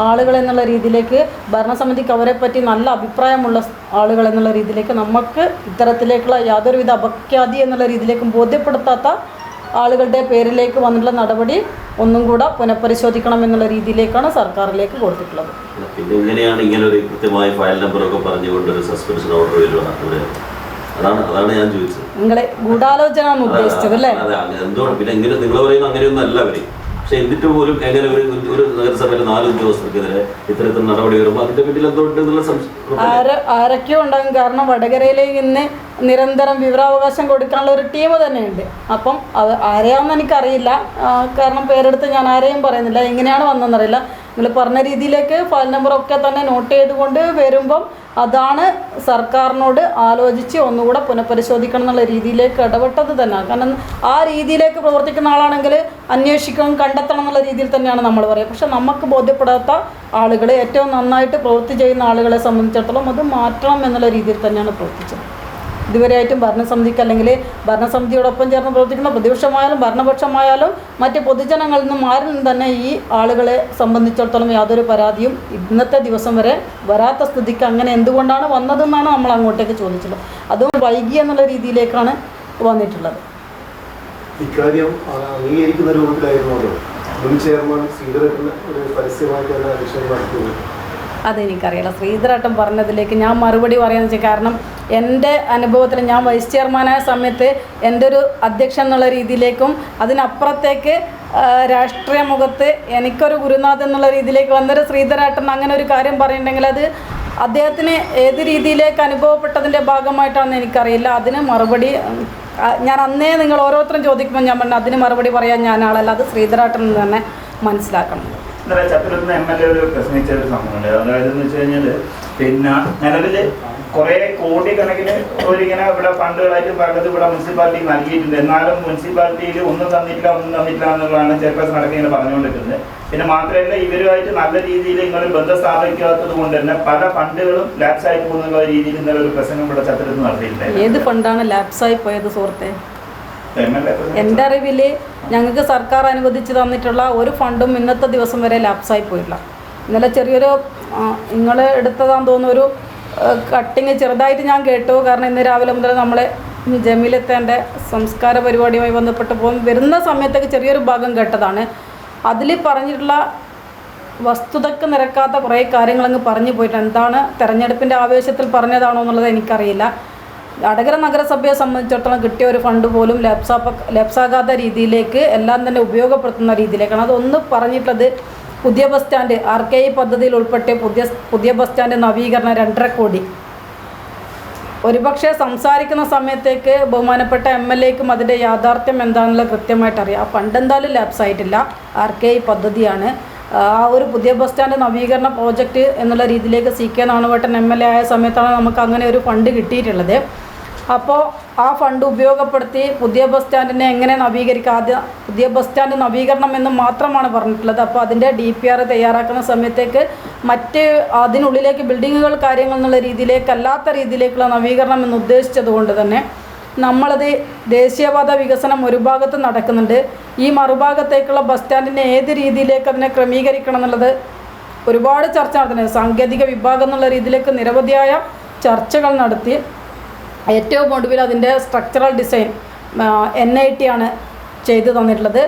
C: ആളുകൾ എന്നുള്ള രീതിയിലേക്ക് ഭരണസമിതിക്ക് അവരെപ്പറ്റി നല്ല അഭിപ്രായമുള്ള ആളുകൾ എന്നുള്ള രീതിയിലേക്ക് നമുക്ക് ഇത്തരത്തിലേക്കുള്ള യാതൊരുവിധ അപഖ്യാതി എന്നുള്ള രീതിയിലേക്കും ബോധ്യപ്പെടുത്താത്ത ആളുകളുടെ പേരിലേക്ക് വന്നിട്ടുള്ള നടപടി ഒന്നും കൂടെ പുനഃപരിശോധിക്കണം എന്നുള്ള രീതിയിലേക്കാണ് സർക്കാരിലേക്ക് കൊടുത്തിട്ടുള്ളത്.
I: പിന്നെ ഇങ്ങനെയാണ് ഇങ്ങനെ ഒരു കൃത്യമായ ഫയൽ നമ്പറൊക്കെ പറഞ്ഞുകൊണ്ട് ഒരു സസ്പെൻഷൻ ഓർഡർ വരുവാണ്. അതാണ് ഞാൻ ചോദിച്ചത്.
C: നിങ്ങളെ ഗൂഢാലോചന ഉദ്ദേശിച്ചത് അല്ലേ?
I: എന്തുകൊണ്ട് പിന്നെ എങ്ങനെ നിങ്ങൾ പറയുന്നത് അങ്ങനെയൊന്നും അല്ല അവര്. പക്ഷെ എന്നിട്ട് പോലും എങ്ങനെ ഒരു നഗരസഭയിലെ 4 ഉദ്യോഗസ്ഥർക്കെതിരെ ഇത്തരത്തിൽ നടപടി വരുമ്പോൾ അതിന്റെ പിന്നിൽ എന്തുകൊണ്ട് എന്നുള്ള
C: ആരൊക്കെയോ ഉണ്ടാകും. കാരണം വടകരയിലേക്ക് ഇന്ന് നിരന്തരം വിവരാവകാശം കൊടുക്കാനുള്ള ഒരു ടീം തന്നെയുണ്ട്. അപ്പം ആരെയാണെന്ന് എനിക്കറിയില്ല. കാരണം പേരെടുത്ത് ഞാൻ ആരെയും പറയുന്നില്ല. എങ്ങനെയാണ് വന്നതെന്നറിയില്ല. നിങ്ങൾ പറഞ്ഞ രീതിയിലേക്ക് ഫയൽ നമ്പറൊക്കെ തന്നെ നോട്ട് ചെയ്തുകൊണ്ട് വരുമ്പം അതാണ് സർക്കാരിനോട് ആലോചിച്ച് ഒന്നുകൂടെ പുനഃപരിശോധിക്കണം എന്നുള്ള രീതിയിലേക്ക് ഇടപെട്ടത് തന്നെ. കാരണം ആ രീതിയിലേക്ക് പ്രവർത്തിക്കുന്ന ആളാണെങ്കിൽ അന്വേഷിക്കണം, കണ്ടെത്തണം എന്നുള്ള രീതിയിൽ തന്നെയാണ് നമ്മൾ പറയുക. പക്ഷെ നമുക്ക് ബോധ്യപ്പെടാത്ത ആളുകൾ, ഏറ്റവും നന്നായിട്ട് പ്രവൃത്തി ചെയ്യുന്ന ആളുകളെ സംബന്ധിച്ചിടത്തോളം അത് മാറ്റണം എന്നുള്ള രീതിയിൽ തന്നെയാണ് പ്രവർത്തിച്ചത്. ഇതുവരെയായിട്ടും ഭരണസമിതിക്ക് അല്ലെങ്കിൽ ഭരണസമിതിയോടൊപ്പം ചേർന്ന് പ്രവർത്തിക്കുന്ന പ്രതിപക്ഷമായാലും ഭരണപക്ഷമായാലും മറ്റ് പൊതുജനങ്ങളിൽ നിന്നും ആരിൽ നിന്നും തന്നെ ഈ ആളുകളെ സംബന്ധിച്ചിടത്തോളം യാതൊരു പരാതിയും ഇന്നത്തെ ദിവസം വരെ വരാത്ത സ്ഥിതിക്ക് അങ്ങനെ എന്തുകൊണ്ടാണ് വന്നതെന്നാണ് നമ്മൾ അങ്ങോട്ടേക്ക് ചോദിച്ചത്. അതും വൈകി എന്നുള്ള രീതിയിലേക്കാണ് വന്നിട്ടുള്ളത്.
F: ഇക്കാര്യം അംഗീകരിക്കുന്ന രൂപത്തിലായിരുന്നല്ലോ മുൻ ചെയർമാൻ ശ്രീധരേട്ടന് ഒരു പരസ്യമായിട്ട് തന്നെ അന്വേഷണം നടത്തുന്നത്.
C: അതെനിക്കറിയില്ല. ശ്രീധരേട്ടൻ പറഞ്ഞതിലേക്ക് ഞാൻ മറുപടി പറയാമെന്ന് വെച്ചാൽ, കാരണം എൻ്റെ അനുഭവത്തിൽ ഞാൻ വൈസ് ചെയർമാനായ സമയത്ത് എൻ്റെ ഒരു അധ്യക്ഷൻ എന്നുള്ള രീതിയിലേക്കും അതിനപ്പുറത്തേക്ക് രാഷ്ട്രീയ മുഖത്ത് എനിക്കൊരു ഗുരുനാഥൻ എന്നുള്ള രീതിയിലേക്ക് വന്നൊരു ശ്രീധരേട്ടൻ അങ്ങനെ ഒരു കാര്യം പറയുന്നുണ്ടെങ്കിൽ അത് അദ്ദേഹത്തിന് ഏത് രീതിയിലേക്ക് അനുഭവപ്പെട്ടതിൻ്റെ ഭാഗമായിട്ടാണെന്ന് എനിക്കറിയില്ല. അതിന് മറുപടി ഞാൻ അന്നേ നിങ്ങൾ ഓരോരുത്തരും ചോദിക്കുമ്പോൾ ഞാൻ പറഞ്ഞു അതിന് മറുപടി പറയാൻ ഞാൻ ആളല്ല, അത് ശ്രീധരേട്ടൻ എന്ന് തന്നെ മനസ്സിലാക്കണം.
H: ചത്തുരത്തിന് MLA ഒരു പ്രസംഗിച്ച ഒരു സംഭവമുണ്ട്. അതായത് എന്ന് വെച്ച് കഴിഞ്ഞാൽ പിന്നെ നിലവിൽ കുറേ കോടിക്കണക്കിന് ഒരിങ്ങനെ ഇവിടെ ഫണ്ടുകളായിട്ട് പലത് ഇവിടെ മുനിസിപ്പാലിറ്റി നൽകിയിട്ടുണ്ട്. എന്നാലും മുനിസിപ്പാലിറ്റിയിൽ ഒന്നും തന്നിട്ടില്ല എന്നുള്ളതാണ് ചെയർപേഴ്സൺ അടക്കം ഇങ്ങനെ പറഞ്ഞുകൊണ്ടിരിക്കുന്നത്. പിന്നെ മാത്രമല്ല, ഇവരുമായിട്ട് നല്ല രീതിയിൽ ഇങ്ങനെ ബന്ധം സ്ഥാപിക്കാത്തത് കൊണ്ട് തന്നെ പല ഫണ്ടുകളും ലാപ്സായി പോകുന്നുള്ള രീതിയിൽ ഇന്നലെ ഒരു പ്രസംഗം ഇവിടെ ചത്തുരത്ത് നടത്തിയിട്ടുണ്ട്.
C: ഏത് ഫണ്ടാണ് ലാപ്സായി പോയത് സുഹൃത്തെ? എൻ്റെ അറിവിൽ ഞങ്ങൾക്ക് സർക്കാർ അനുവദിച്ച് തന്നിട്ടുള്ള ഒരു ഫണ്ടും ഇന്നത്തെ ദിവസം വരെ ലാപ്സായി പോയില്ല. ഇന്നലെ ചെറിയൊരു നിങ്ങൾ എടുത്തതാന്ന് തോന്നുന്നു ഒരു കട്ടിങ് ചെറുതായിട്ട് ഞാൻ കേട്ടു. കാരണം ഇന്ന് രാവിലെ മുതൽ നമ്മളെ ജമീലത്തേൻ്റെ സംസ്കാര പരിപാടിയുമായി ബന്ധപ്പെട്ട് വരുന്ന സമയത്തൊക്കെ ചെറിയൊരു ഭാഗം കേട്ടതാണ്. അതിൽ പറഞ്ഞിട്ടുള്ള വസ്തുതക്ക് നിരക്കാത്ത കുറേ കാര്യങ്ങളങ്ങ് പറഞ്ഞു പോയിട്ട് എന്താണ് തെരഞ്ഞെടുപ്പിൻ്റെ ആവേശത്തിൽ പറഞ്ഞതാണോ എന്നുള്ളത് എനിക്കറിയില്ല. വടകര നഗരസഭയെ സംബന്ധിച്ചിടത്തോളം കിട്ടിയ ഒരു ഫണ്ട് പോലും ലാപ്സാകാത്ത രീതിയിലേക്ക് എല്ലാം തന്നെ ഉപയോഗപ്പെടുത്തുന്ന രീതിയിലേക്കാണ്. അതൊന്ന് പറഞ്ഞിട്ടുള്ളത് പുതിയ ബസ് സ്റ്റാൻഡ് RKI പദ്ധതിയിൽ ഉൾപ്പെട്ട് പുതിയ ബസ് സ്റ്റാൻഡ് നവീകരണം 2.5 കോടി. ഒരുപക്ഷെ സംസാരിക്കുന്ന സമയത്തേക്ക് ബഹുമാനപ്പെട്ട MLAക്കും അതിൻ്റെ യാഥാർത്ഥ്യം എന്താണെന്നുള്ളത് കൃത്യമായിട്ട് അറിയാം. ആ ഫണ്ട് എന്തായാലും ലാപ്സ് ആയിട്ടില്ല, RKI പദ്ധതിയാണ്. ആ ഒരു പുതിയ ബസ് സ്റ്റാൻഡ് നവീകരണ പ്രോജക്റ്റ് എന്നുള്ള രീതിയിലേക്ക് CK നാണുവേട്ടൻ MLA ആയ സമയത്താണ് നമുക്ക് അങ്ങനെ ഒരു ഫണ്ട് കിട്ടിയിട്ടുള്ളത്. അപ്പോൾ ആ ഫണ്ട് ഉപയോഗപ്പെടുത്തി പുതിയ ബസ് സ്റ്റാൻഡിനെ എങ്ങനെ നവീകരിക്കുക, ആദ്യം പുതിയ ബസ് സ്റ്റാൻഡ് നവീകരണം എന്ന് മാത്രമാണ് പറഞ്ഞിട്ടുള്ളത്. അപ്പോൾ അതിൻ്റെ DPR തയ്യാറാക്കുന്ന സമയത്തേക്ക് മറ്റ് അതിനുള്ളിലേക്ക് ബിൽഡിങ്ങുകൾ കാര്യങ്ങൾ എന്നുള്ള രീതിയിലേക്കല്ലാത്ത രീതിയിലേക്കുള്ള നവീകരണം എന്ന് ഉദ്ദേശിച്ചത് കൊണ്ട് തന്നെ നമ്മളത് ദേശീയപാത വികസനം ഒരു ഭാഗത്ത് നടക്കുന്നുണ്ട്. ഈ മറുഭാഗത്തേക്കുള്ള ബസ് സ്റ്റാൻഡിനെ ഏത് രീതിയിലേക്ക് അതിനെ ക്രമീകരിക്കണം എന്നുള്ളത് ഒരുപാട് ചർച്ച നടത്തുന്നത്. സാങ്കേതിക വിഭാഗം എന്നുള്ള രീതിയിലേക്ക് നിരവധിയായ ചർച്ചകൾ നടത്തി. ഏറ്റവും ഒടുവിൽ അതിൻ്റെ സ്ട്രക്ചറൽ ഡിസൈൻ NIT ആണ് ചെയ്തു തന്നിട്ടുള്ളത്.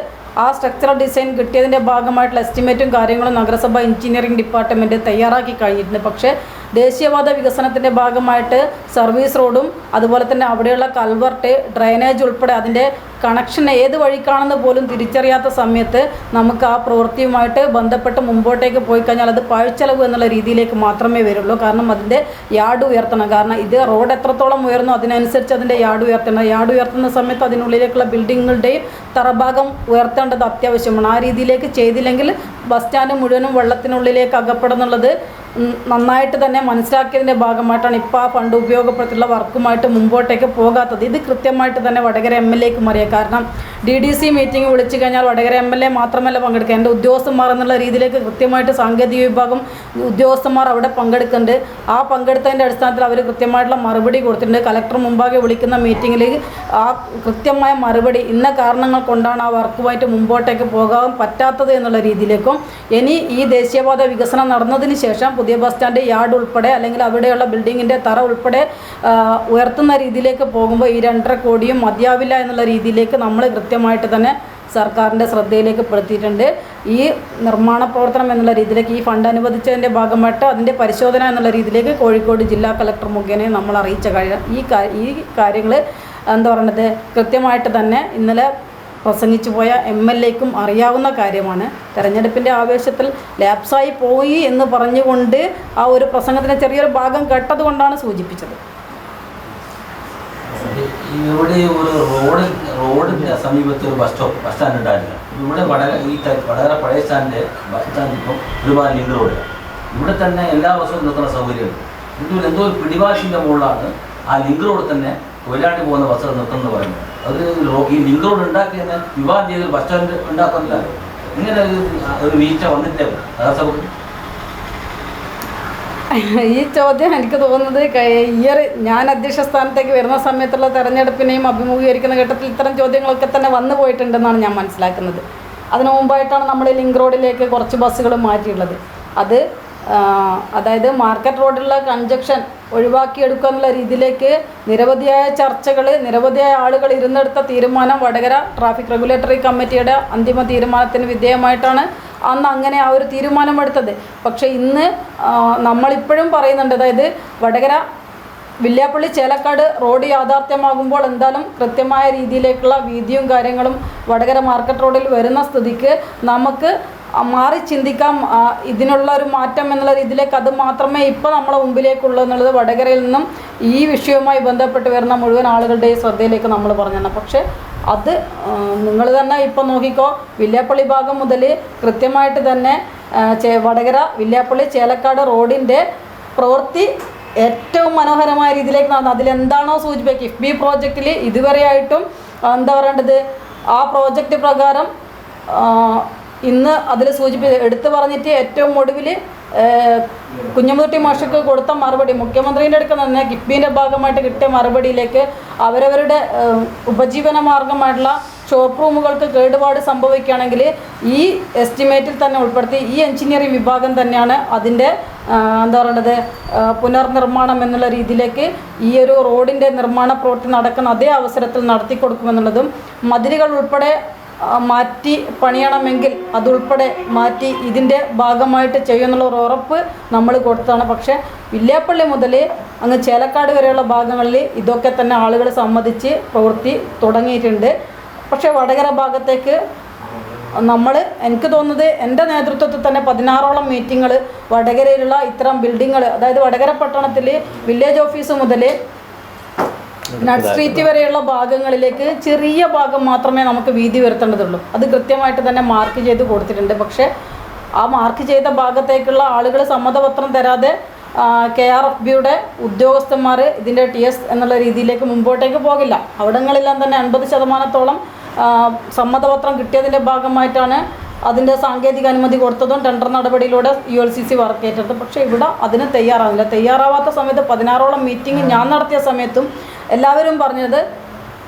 C: ആ സ്ട്രക്ചറൽ ഡിസൈൻ കിട്ടിയതിൻ്റെ ഭാഗമായിട്ടുള്ള എസ്റ്റിമേറ്റും കാര്യങ്ങളും നഗരസഭ എഞ്ചിനീയറിംഗ് ഡിപ്പാർട്ട്മെൻറ്റ് തയ്യാറാക്കി കഴിഞ്ഞിട്ടുണ്ട്. പക്ഷേ ദേശീയപാത വികസനത്തിൻ്റെ ഭാഗമായിട്ട് സർവീസ് റോഡും അതുപോലെ തന്നെ അവിടെയുള്ള കൾവർട്ട്, ഡ്രൈനേജ് ഉൾപ്പെടെ അതിൻ്റെ കണക്ഷൻ ഏത് വഴിക്കാണെന്ന് പോലും തിരിച്ചറിയാത്ത സമയത്ത് നമുക്ക് ആ പ്രവൃത്തിയുമായിട്ട് ബന്ധപ്പെട്ട് മുമ്പോട്ടേക്ക് പോയി കഴിഞ്ഞാൽ അത് പാഴ്ചെലവ് എന്നുള്ള രീതിയിലേക്ക് മാത്രമേ വരുള്ളൂ. കാരണം അതിൻ്റെ യാർഡ് ഉയർത്തണം. കാരണം ഇത് റോഡ് എത്രത്തോളം ഉയർന്നു അതിനനുസരിച്ച് അതിൻ്റെ യാർഡ് ഉയർത്തണം. യാർഡ് ഉയർത്തുന്ന സമയത്ത് അതിനുള്ളിലേക്കുള്ള ബിൽഡിങ്ങുകളുടെയും തറഭാഗം ഉയർത്തേണ്ടത് അത്യാവശ്യമാണ്. ആ രീതിയിലേക്ക് ചെയ്തില്ലെങ്കിൽ ബസ് സ്റ്റാൻഡ് മുഴുവനും വെള്ളത്തിനുള്ളിലേക്ക് അകപ്പെടുന്നുള്ളത് നന്നായിട്ട് തന്നെ മനസ്സിലാക്കിയതിൻ്റെ ഭാഗമായിട്ടാണ് ഇപ്പോൾ ആ ഫണ്ട് ഉപയോഗപ്പെടുത്തിയുള്ള വർക്കുമായിട്ട് മുമ്പോട്ടേക്ക് പോകാത്തത്. ഇത് കൃത്യമായിട്ട് തന്നെ വടകര MLAക്കും അറിയാം. കാരണം DDC മീറ്റിംഗ് വിളിച്ചു കഴിഞ്ഞാൽ വടകര MLA മാത്രമല്ല പങ്കെടുക്കുക, എൻ്റെ ഉദ്യോഗസ്ഥന്മാർ എന്നുള്ള രീതിയിലേക്ക് കൃത്യമായിട്ട് സാങ്കേതിക വിഭാഗം ഉദ്യോഗസ്ഥന്മാർ അവിടെ പങ്കെടുക്കുന്നുണ്ട്. ആ പങ്കെടുത്തതിൻ്റെ അടിസ്ഥാനത്തിൽ അവർ കൃത്യമായിട്ടുള്ള മറുപടി കൊടുത്തിട്ടുണ്ട്. കളക്ടർ മുമ്പാകെ വിളിക്കുന്ന മീറ്റിങ്ങിൽ ആ കൃത്യമായ മറുപടി ഇന്ന കാരണങ്ങൾ കൊണ്ടാണ് ആ വർക്കുമായിട്ട് മുമ്പോട്ടേക്ക് പോകാൻ പറ്റാത്തത് എന്നുള്ള രീതിയിലേക്കും ഇനി ഈ ദേശീയപാത വികസനം നടന്നതിന് ശേഷം പുതിയ ബസ് സ്റ്റാൻഡ് യാർഡ് ഉൾപ്പെടെ അല്ലെങ്കിൽ അവിടെയുള്ള ബിൽഡിങ്ങിൻ്റെ തറ ഉൾപ്പെടെ ഉയർത്തുന്ന രീതിയിലേക്ക് പോകുമ്പോൾ ഈ 2.5 കോടിയും മതിയാവില്ല എന്നുള്ള രീതിയിലേക്ക് നമ്മൾ കൃത്യമായിട്ട് തന്നെ സർക്കാരിൻ്റെ ശ്രദ്ധയിലേക്ക് പെടുത്തിയിട്ടുണ്ട്. ഈ നിർമ്മാണ പ്രവർത്തനം എന്നുള്ള രീതിയിലേക്ക് ഈ ഫണ്ട് അനുവദിച്ചതിൻ്റെ ഭാഗമായിട്ട് അതിൻ്റെ പരിശോധന എന്നുള്ള രീതിയിലേക്ക് കോഴിക്കോട് ജില്ലാ കളക്ടർ മുഖേന നമ്മൾ അറിയിച്ച കാര്യം ഈ കാര്യങ്ങൾ എന്താ പറയുന്നത് കൃത്യമായിട്ട് തന്നെ ഇന്നലെ പ്രസംഗിച്ചു പോയ MLAക്കും അറിയാവുന്ന കാര്യമാണ്. തെരഞ്ഞെടുപ്പിൻ്റെ ആവേശത്തിൽ ലാപ്സായി പോയി എന്ന് പറഞ്ഞുകൊണ്ട് ആ ഒരു പ്രസംഗത്തിൻ്റെ ചെറിയൊരു ഭാഗം കേട്ടതുകൊണ്ടാണ് സൂചിപ്പിച്ചത്.
E: ഇവിടെ ഒരു റോഡിൻ്റെ സമീപത്ത് ഒരു ബസ് സ്റ്റാൻഡ് ഉണ്ടായിരുന്നു. ഇവിടെ വടകര പഴയ സ്റ്റാൻഡ് ബസ് സ്റ്റാൻഡ് ഇപ്പം ഒരുപാട് ലിങ്ക് റോഡ്. ഇവിടെ തന്നെ എല്ലാ വർഷവും നിർത്തുന്ന സൗകര്യമുണ്ട്. ഇതിൽ എന്തോ ഒരു പിടിവാശിൻ്റെ മുകളിലാണ് ആ ലിങ്ക് റോഡ് തന്നെ തൊഴിലാളി പോകുന്ന ബസ്സുകൾ നിർത്തുന്നത് പറയുന്നത്. അത് ഈ ലിങ്ക് റോഡ് ഉണ്ടാക്കിയെന്ന് വിവാദം ചെയ്ത് ബസ് സ്റ്റാൻഡ് ഉണ്ടാക്കുന്നില്ല. ഇങ്ങനെ ഒരു വീഴ്ച വന്നിട്ടില്ല നഗരസഭ.
C: ഈ ചോദ്യം എനിക്ക് തോന്നുന്നത് ഞാൻ അധ്യക്ഷ സ്ഥാനത്തേക്ക് വരുന്ന സമയത്തുള്ള തെരഞ്ഞെടുപ്പിനെയും അഭിമുഖീകരിക്കുന്ന ഘട്ടത്തിൽ ഇത്തരം ചോദ്യങ്ങളൊക്കെ തന്നെ വന്നു പോയിട്ടുണ്ടെന്നാണ് ഞാൻ മനസ്സിലാക്കുന്നത്. അതിനു മുമ്പായിട്ടാണ് നമ്മൾ ലിങ്ക് റോഡിലേക്ക് കുറച്ച് ബസ്സുകൾ മാറ്റിയുള്ളത്. അത് അതായത് മാർക്കറ്റ് റോഡിലുള്ള കൺജക്ഷൻ ഒഴിവാക്കിയെടുക്കുക എന്നുള്ള രീതിയിലേക്ക് നിരവധിയായ ചർച്ചകൾ, നിരവധിയായ ആളുകൾ ഇരുന്നെടുത്ത തീരുമാനം വടകര ട്രാഫിക് റെഗുലേറ്ററി കമ്മിറ്റിയുടെ അന്തിമ തീരുമാനത്തിന് വിധേയമായിട്ടാണ് അന്ന് അങ്ങനെ ആ ഒരു തീരുമാനമെടുത്തത്. പക്ഷേ ഇന്ന് നമ്മളിപ്പോഴും പറയുന്നുണ്ട്, അതായത് വടകര വില്യാപ്പള്ളി ചേലക്കാട് റോഡ് യാഥാർത്ഥ്യമാകുമ്പോൾ എന്തായാലും കൃത്യമായ രീതിയിലേക്കുള്ള വീതിയും കാര്യങ്ങളും വടകര മാർക്കറ്റ് റോഡിൽ വരുന്ന സ്ഥിതിക്ക് നമുക്ക് മാറി ചിന്തിക്കാം. ഇതിനുള്ള ഒരു മാറ്റം എന്നുള്ള രീതിയിലേക്ക് അത് മാത്രമേ ഇപ്പോൾ നമ്മളെ മുമ്പിലേക്കുള്ളൂ എന്നുള്ളത് വടകരയിൽ നിന്നും ഈ വിഷയവുമായി ബന്ധപ്പെട്ട് വരുന്ന മുഴുവൻ ആളുകളുടെയും ശ്രദ്ധയിലേക്ക് നമ്മൾ പറഞ്ഞതാണ്. പക്ഷേ അത് നിങ്ങൾ തന്നെ ഇപ്പം നോക്കിക്കോ, വില്യാപ്പള്ളി ഭാഗം മുതൽ കൃത്യമായിട്ട് തന്നെ വടകര വില്യാപ്പള്ളി ചേലക്കാട് റോഡിൻ്റെ പ്രവൃത്തി ഏറ്റവും മനോഹരമായ രീതിയിലേക്ക് നടന്നു. അതിലെന്താണോ സൂചിപ്പിക്കുക കിഫ്ബി പ്രോജക്റ്റിൽ ഇതുവരെയായിട്ടും എന്താ പറയേണ്ടത്, ആ പ്രോജക്റ്റ് പ്രകാരം ഇന്ന് അതിൽ എടുത്തു പറഞ്ഞിട്ട് ഏറ്റവും ഒടുവിൽ കുഞ്ഞമുട്ടി മാഷക്ക് കൊടുത്ത മറുപടി, മുഖ്യമന്ത്രിയുടെ അടുക്കൽ തന്നെ കിഫ്ബിൻ്റെ ഭാഗമായിട്ട് കിട്ടിയ മറുപടിയിലേക്ക് അവരവരുടെ ഉപജീവന മാർഗമായിട്ടുള്ള ഷോപ്പ് റൂമുകൾക്ക് കേടുപാട് സംഭവിക്കുകയാണെങ്കിൽ ഈ എസ്റ്റിമേറ്റിൽ തന്നെ ഉൾപ്പെടുത്തി ഈ എഞ്ചിനീയറിംഗ് വിഭാഗം തന്നെയാണ് അതിൻ്റെ എന്താ പറയുന്നത് പുനർനിർമ്മാണം എന്നുള്ള രീതിയിലേക്ക് ഈ ഒരു റോഡിൻ്റെ നിർമ്മാണ പ്രവൃത്തി നടക്കുന്ന അതേ അവസരത്തിൽ നടത്തി കൊടുക്കുമെന്നുള്ളതും, മതിലുകൾ ഉൾപ്പെടെ മാറ്റി പണിയണമെങ്കിൽ അതുൾപ്പെടെ മാറ്റി ഇതിൻ്റെ ഭാഗമായിട്ട് ചെയ്യുമെന്നുള്ള ഒരു ഉറപ്പ് നമ്മൾ കൊടുത്തതാണ്. പക്ഷേ വില്യാപ്പള്ളി മുതൽ അങ്ങ് ചേലക്കാട് വരെയുള്ള ഭാഗങ്ങളിൽ ഇതൊക്കെ തന്നെ ആളുകൾ സമ്മതിച്ച് പ്രവൃത്തി തുടങ്ങിയിട്ടുണ്ട്. പക്ഷേ വടകര ഭാഗത്തേക്ക് എനിക്ക് തോന്നുന്നത് എൻ്റെ നേതൃത്വത്തിൽ തന്നെ 16ഓളം മീറ്റിങ്ങൾ വടകരയിലുള്ള ഇത്തരം ബിൽഡിങ്ങൾ, അതായത് വടകര പട്ടണത്തിൽ വില്ലേജ് ഓഫീസ് മുതൽ നട്ട് സ്ട്രീറ്റ് വരെയുള്ള ഭാഗങ്ങളിലേക്ക് ചെറിയ ഭാഗം മാത്രമേ നമുക്ക് വീതി വരുത്തേണ്ടതുള്ളൂ. അത് കൃത്യമായിട്ട് തന്നെ മാർക്ക് ചെയ്ത് കൊടുത്തിട്ടുണ്ട്. പക്ഷേ ആ മാർക്ക് ചെയ്ത ഭാഗത്തേക്കുള്ള ആളുകൾ സമ്മതപത്രം തരാതെ KRFBയുടെ ഉദ്യോഗസ്ഥന്മാർ ഇതിൻ്റെ TS എന്നുള്ള രീതിയിലേക്ക് മുമ്പോട്ടേക്ക് പോകില്ല. അവിടങ്ങളെല്ലാം തന്നെ 50% സമ്മതപത്രം കിട്ടിയതിൻ്റെ ഭാഗമായിട്ടാണ് അതിൻ്റെ സാങ്കേതിക അനുമതി കൊടുത്തതും ടെൻഡർ നടപടിയിലൂടെ ULCC വർക്ക് ഏറ്റെടുത്തത്. പക്ഷേ ഇവിടെ അതിന് തയ്യാറാവാത്ത സമയത്ത് 16ഓളം മീറ്റിംഗ് ഞാൻ നടത്തിയ സമയത്തും എല്ലാവരും പറഞ്ഞത്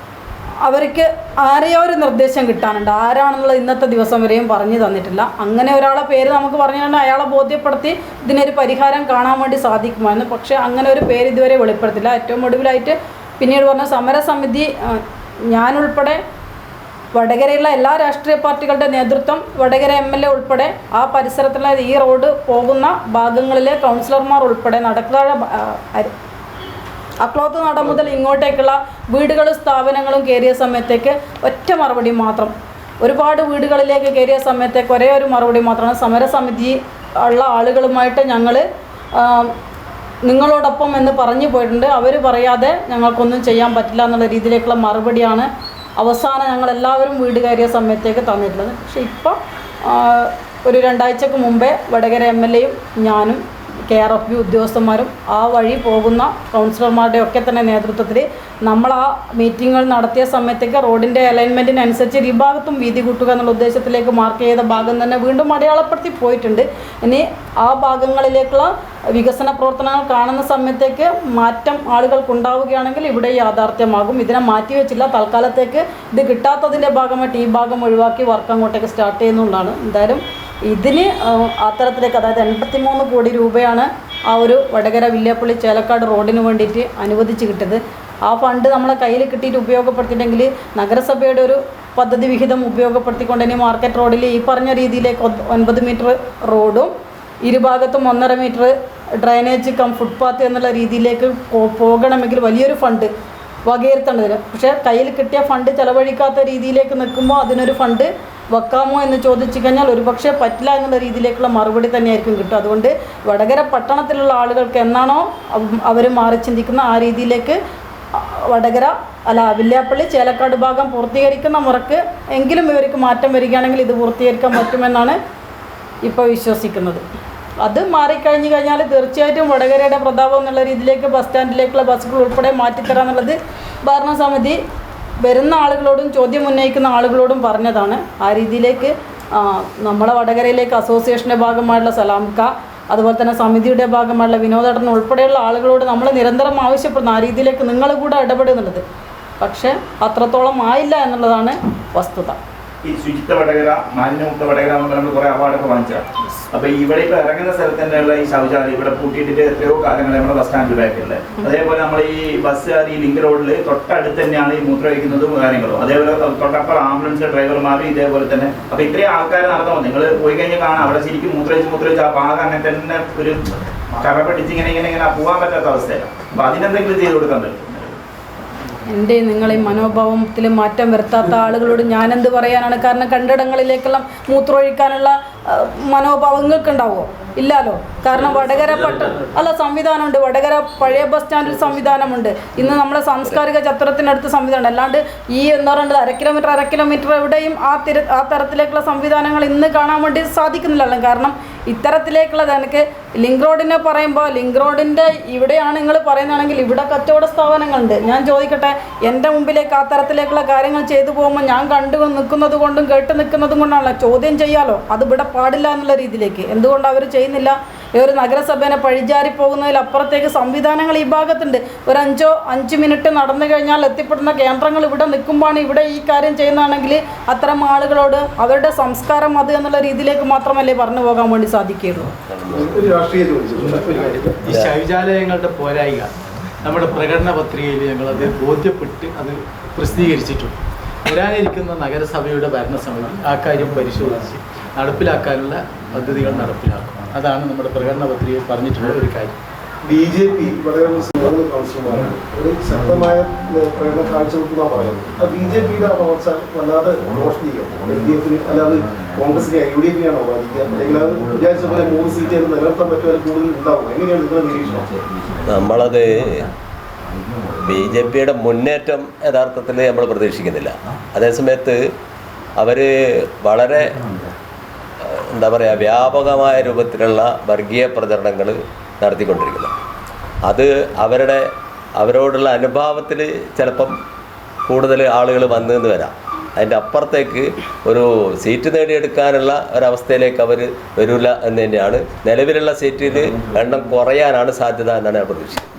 C: അവർക്ക് ആരെയോ ഒരു നിർദ്ദേശം കിട്ടാനുണ്ട്, ആരാണെന്നുള്ളത് ഇന്നത്തെ ദിവസം വരെയും പറഞ്ഞു തന്നിട്ടില്ല. അങ്ങനെ ഒരാളെ പേര് നമുക്ക് പറഞ്ഞുകൊണ്ട് അയാളെ ബോധ്യപ്പെടുത്തി ഇതിനൊരു പരിഹാരം കാണാൻ വേണ്ടി സാധിക്കുമായിരുന്നു. പക്ഷേ അങ്ങനെ ഒരു പേര് ഇതുവരെ വെളിപ്പെടുത്തില്ല. ഏറ്റവും ഒടുവിലായിട്ട് പിന്നീട് പറഞ്ഞ സമരസമിതി ഞാനുൾപ്പെടെ വടകരയുള്ള എല്ലാ രാഷ്ട്രീയ പാർട്ടികളുടെ നേതൃത്വം, വടകര MLA ഉൾപ്പെടെ ആ പരിസരത്തുള്ള ഈ റോഡ് പോകുന്ന ഭാഗങ്ങളിലെ കൗൺസിലർമാർ ഉൾപ്പെടെ അക്ലോത്ത് നട മുതൽ ഇങ്ങോട്ടേക്കുള്ള വീടുകളും സ്ഥാപനങ്ങളും കയറിയ സമയത്തേക്ക് ഒറ്റ മറുപടി മാത്രം, ഒരുപാട് വീടുകളിലേക്ക് കയറിയ സമയത്തേക്ക് ഒരേ ഒരു മറുപടി മാത്രമാണ്, സമരസമിതി ഉള്ള ആളുകളുമായിട്ട് ഞങ്ങൾ നിങ്ങളോടൊപ്പം എന്ന് പറഞ്ഞു പോയിട്ടുണ്ട്, അവർ പറയാതെ ഞങ്ങൾക്കൊന്നും ചെയ്യാൻ പറ്റില്ല എന്നുള്ള രീതിയിലേക്കുള്ള മറുപടിയാണ് അവസാനം ഞങ്ങളെല്ലാവരും വീട് കയറിയ സമയത്തേക്ക് തന്നിട്ടുള്ളത്. പക്ഷേ ഇപ്പം ഒരു 2 ആഴ്ചക്ക് മുമ്പേ വടകര MLAയും ഞാനും KRFB ഉദ്യോഗസ്ഥന്മാരും ആ വഴി പോകുന്ന കൗൺസിലർമാരുടെ ഒക്കെ തന്നെ നേതൃത്വത്തിൽ നമ്മൾ ആ മീറ്റിങ്ങുകൾ നടത്തിയ സമയത്തേക്ക് റോഡിൻ്റെ അലൈൻമെൻറ്റിനനുസരിച്ച് ഈ ഭാഗത്തും വീതി കൂട്ടുക എന്നുള്ള ഉദ്ദേശത്തിലേക്ക് മാർക്ക് ചെയ്ത ഭാഗം തന്നെ വീണ്ടും അടയാളപ്പെടുത്തി പോയിട്ടുണ്ട്. ഇനി ആ ഭാഗങ്ങളിലേക്കുള്ള വികസന പ്രവർത്തനങ്ങൾ കാണുന്ന സമയത്തേക്ക് മാറ്റം ആളുകൾക്കുണ്ടാവുകയാണെങ്കിൽ ഇവിടെ യാഥാർത്ഥ്യമാകും. ഇതിനെ മാറ്റിവെച്ചില്ല. തൽക്കാലത്തേക്ക് ഇത് കിട്ടാത്തതിൻ്റെ ഭാഗമായിട്ട് ഈ ഭാഗം ഒഴിവാക്കി വർക്ക് അങ്ങോട്ടേക്ക് സ്റ്റാർട്ട് ചെയ്യുന്നതുകൊണ്ടാണ്. എന്തായാലും ഇതിന് അത്തരത്തിലേക്ക്, അതായത് 83 കോടി രൂപയാണ് ആ ഒരു വടകര വില്യാപ്പള്ളി ചേലക്കാട് റോഡിന് വേണ്ടിയിട്ട് അനുവദിച്ച് കിട്ടിയത്. ആ ഫണ്ട് നമ്മളെ കയ്യിൽ കിട്ടിയിട്ട് ഉപയോഗപ്പെടുത്തിയിട്ടെങ്കിൽ നഗരസഭയുടെ ഒരു പദ്ധതി വിഹിതം ഉപയോഗപ്പെടുത്തിക്കൊണ്ട് ഇനി മാർക്കറ്റ് റോഡിൽ ഈ പറഞ്ഞ രീതിയിലേക്ക് 9 മീറ്റർ റോഡും ഇരുഭാഗത്തും 1.5 മീറ്റർ ഡ്രൈനേജ് ഫുട്പാത്ത് എന്നുള്ള രീതിയിലേക്ക് പോകണമെങ്കിൽ വലിയൊരു ഫണ്ട് വകയിരുത്തേണ്ടതിന്. പക്ഷേ കയ്യിൽ കിട്ടിയ ഫണ്ട് ചെലവഴിക്കാത്ത രീതിയിലേക്ക് നിൽക്കുമ്പോൾ അതിനൊരു ഫണ്ട് വെക്കാമോ എന്ന് ചോദിച്ചു കഴിഞ്ഞാൽ ഒരുപക്ഷെ പറ്റില്ല എന്നുള്ള രീതിയിലേക്കുള്ള മറുപടി തന്നെയായിരിക്കും കിട്ടും. അതുകൊണ്ട് വടകര പട്ടണത്തിലുള്ള ആളുകൾക്ക് എന്നാണോ അവർ മാറി ചിന്തിക്കുന്ന ആ രീതിയിലേക്ക് വില്യാപ്പള്ളി ചേലക്കാട് ഭാഗം പൂർത്തീകരിക്കുന്ന മുറക്ക് എങ്കിലും ഇവർക്ക് മാറ്റം വരികയാണെങ്കിൽ ഇത് പൂർത്തീകരിക്കാൻ പറ്റുമെന്നാണ് ഇപ്പോൾ വിശ്വസിക്കുന്നത്. അത് മാറിക്കഴിഞ്ഞു കഴിഞ്ഞാൽ തീർച്ചയായിട്ടും വടകരയുടെ പ്രതാപം എന്നുള്ള രീതിയിലേക്ക് ബസ് സ്റ്റാൻഡിലേക്കുള്ള ബസ്സുകൾ ഉൾപ്പെടെ മാറ്റിത്തരാമെന്നുള്ളത് ഭരണസമിതി വരുന്ന ആളുകളോടും ചോദ്യം ഉന്നയിക്കുന്ന ആളുകളോടും പറഞ്ഞതാണ്. ആ രീതിയിലേക്ക് നമ്മളെ വടകരയിലേക്ക് അസോസിയേഷൻ്റെ ഭാഗമായിട്ടുള്ള സലാംക്ക, അതുപോലെ തന്നെ സമിതിയുടെ ഭാഗമായിട്ടുള്ള വിനോദേട്ടൻ ഉൾപ്പെടെയുള്ള ആളുകളോട് നമ്മൾ നിരന്തരം ആവശ്യപ്പെടുന്നു ആ രീതിയിലേക്ക് നിങ്ങൾ കൂടെ ഇടപെടുന്നുള്ളത്. പക്ഷേ അത്രത്തോളം ആയില്ല എന്നുള്ളതാണ് വസ്തുത.
H: ഈ ശുചിത്വ വടകര, മാലിന്യമുക്ത വടകര എന്ന് നമ്മൾ കുറേ അവാർഡൊക്കെ വാങ്ങിച്ചാണ്. അപ്പോൾ ഇവിടെ ഇപ്പോൾ ഇറങ്ങുന്ന സ്ഥലത്ത് തന്നെയുള്ള ഈ ശൗചാലയം ഇവിടെ പൂട്ടിയിട്ടിട്ട് എത്രയോ കാലങ്ങൾ നമ്മുടെ ബസ് സ്റ്റാൻഡിൽ ബാക്കിയുള്ളത്. അതേപോലെ നമ്മൾ ഈ ബസ് ഈ ലിങ്ക് റോഡിൽ തൊട്ടടുത്ത് തന്നെയാണ് ഈ മൂത്രമൊഴിക്കുന്നതും കാര്യങ്ങളും. അതേപോലെ തൊട്ടപ്പുറം ആംബുലൻസ് ഡ്രൈവർമാരും ഇതേപോലെ തന്നെ. അപ്പോൾ ഇത്രയും ആൾക്കാർ നടത്തുമ്പോൾ നിങ്ങൾ പോയി കഴിഞ്ഞാൽ കാണാം അവിടെ ശരിക്കും മൂത്രമൊഴിച്ച് ആ ഭാഗം അങ്ങനെ തന്നെ ഒരു കറപെട്ടിച്ച് ഇങ്ങനെ പോകാൻ പറ്റാത്ത അവസ്ഥയാണ്. അപ്പോൾ അതിനെന്തെങ്കിലും ചെയ്ത് കൊടുക്കാൻ പറ്റും.
C: എൻ്റെ നിങ്ങളെ മനോഭാവത്തിൽ മാറ്റം വരുത്താത്ത ആളുകളോട് ഞാനെന്ത് പറയാനാണ്? കാരണം കണ്ടിടങ്ങളിലേക്കുള്ള മൂത്രമൊഴിക്കാനുള്ള മനോഭാവം നിങ്ങൾക്ക് ഉണ്ടാവുമോ? ഇല്ലല്ലോ. കാരണം വടകര സംവിധാനമുണ്ട്. വടകര പഴയ ബസ് സ്റ്റാൻഡിൽ സംവിധാനമുണ്ട്. ഇന്ന് നമ്മുടെ സാംസ്കാരിക ചത്രത്തിനടുത്ത് സംവിധാനം. അല്ലാണ്ട് ഈ എന്താ പറയുന്നത് 1 കിലോമീറ്റർ എവിടെയും ആ തരത്തിലേക്കുള്ള സംവിധാനങ്ങൾ ഇന്ന് കാണാൻ വേണ്ടി സാധിക്കുന്നില്ലല്ലോ. കാരണം ഇത്തരത്തിലേക്കുള്ളത് എനിക്ക് ലിങ്ക് റോഡിനെ പറയുമ്പോൾ ലിങ്ക് റോഡിൻ്റെ ഇവിടെയാണ് നിങ്ങൾ പറയുന്നതാണെങ്കിൽ ഇവിടെ കച്ചവട സ്ഥാപനങ്ങളുണ്ട്. ഞാൻ ചോദിക്കട്ടെ, എൻ്റെ മുമ്പിലേക്ക് ആ തരത്തിലേക്കുള്ള കാര്യങ്ങൾ ചെയ്തു പോകുമ്പോൾ ഞാൻ കണ്ടു നിൽക്കുന്നത് കൊണ്ടും കേട്ട് നിൽക്കുന്നതും കൊണ്ടാണല്ലോ ചോദ്യം ചെയ്യാലോ. അത് ഇവിടെ പാടില്ല എന്നുള്ള രീതിയിലേക്ക് എന്തുകൊണ്ട് അവർ ചെയ്യുന്നില്ല? ഈ ഒരു നഗരസഭേനെ പഴിചാരി പോകുന്നതിൽ അപ്പുറത്തേക്ക് സംവിധാനങ്ങൾ ഈ ഭാഗത്തുണ്ട്. ഒരു 5 മിനിറ്റ് നടന്നു കഴിഞ്ഞാൽ എത്തിപ്പെടുന്ന കേന്ദ്രങ്ങൾ ഇവിടെ നിൽക്കുമ്പോഴാണ് ഇവിടെ ഈ കാര്യം ചെയ്യുന്നതാണെങ്കിൽ അത്തരം ആളുകളോട് അവരുടെ സംസ്കാരം അത് എന്നുള്ള രീതിയിലേക്ക് മാത്രമല്ലേ പറഞ്ഞു പോകാൻ വേണ്ടി സാധിക്കുകയുള്ളൂ.
D: ഈ ശൗചാലയങ്ങളുടെ പോരായിക നമ്മുടെ പ്രകടന പത്രികയിൽ ഞങ്ങളത് ബോധ്യപ്പെട്ട് അത് പ്രസിദ്ധീകരിച്ചിട്ടുണ്ട്. വരാനിരിക്കുന്ന നഗരസഭയുടെ ഭരണസമിതി ആ കാര്യം പരിശോധിച്ച് നടപ്പിലാക്കാനുള്ള പദ്ധതികൾ നടപ്പിലാക്കും. അതാണ് നമ്മുടെ പ്രകടന പത്രികയിൽ പറഞ്ഞിട്ടുള്ള ഒരു കാര്യം.
F: BJP വളരെ കൗൺസിലർമാരാണ് ഒരു ശക്തമായ പ്രകടനം കാഴ്ചവെക്കുന്ന പറയുന്നത്. ആ BJPയുടെ വളർച്ച വല്ലാതെ റോഷൻ ചെയ്യും. LDF അല്ലാതെ കോൺഗ്രസിനെ UDP-യാണോ ബാധിക്കുക? അല്ലെങ്കിൽ അത് വിചാരിച്ച പോലെ 3 സീറ്റ് നിലനിർത്താൻ പറ്റുക കൂടുതൽ ഉണ്ടാവും? എങ്ങനെയാണ് നിങ്ങളുടെ നിരീക്ഷണം?
B: നമ്മളത് BJPയുടെ മുന്നേറ്റം യഥാർത്ഥത്തിൽ നമ്മൾ പ്രതീക്ഷിക്കുന്നില്ല. അതേസമയത്ത് അവർ വളരെ എന്താ പറയുക വ്യാപകമായ രൂപത്തിലുള്ള വർഗീയ പ്രചരണങ്ങൾ നടത്തിക്കൊണ്ടിരിക്കുന്നു. അത് അവരോടുള്ള അനുഭാവത്തിൽ ചിലപ്പം കൂടുതൽ ആളുകൾ വന്നെന്ന് വരാം. അതിൻ്റെ അപ്പുറത്തേക്ക് ഒരു സീറ്റ് നേടിയെടുക്കാനുള്ള ഒരവസ്ഥയിലേക്ക് അവർ വരില്ല എന്ന് തന്നെയാണ്. നിലവിലുള്ള സീറ്റിൽ എണ്ണം കുറയാനാണ് സാധ്യത എന്നാണ് ഞാൻ പ്രതീക്ഷിക്കുന്നത്.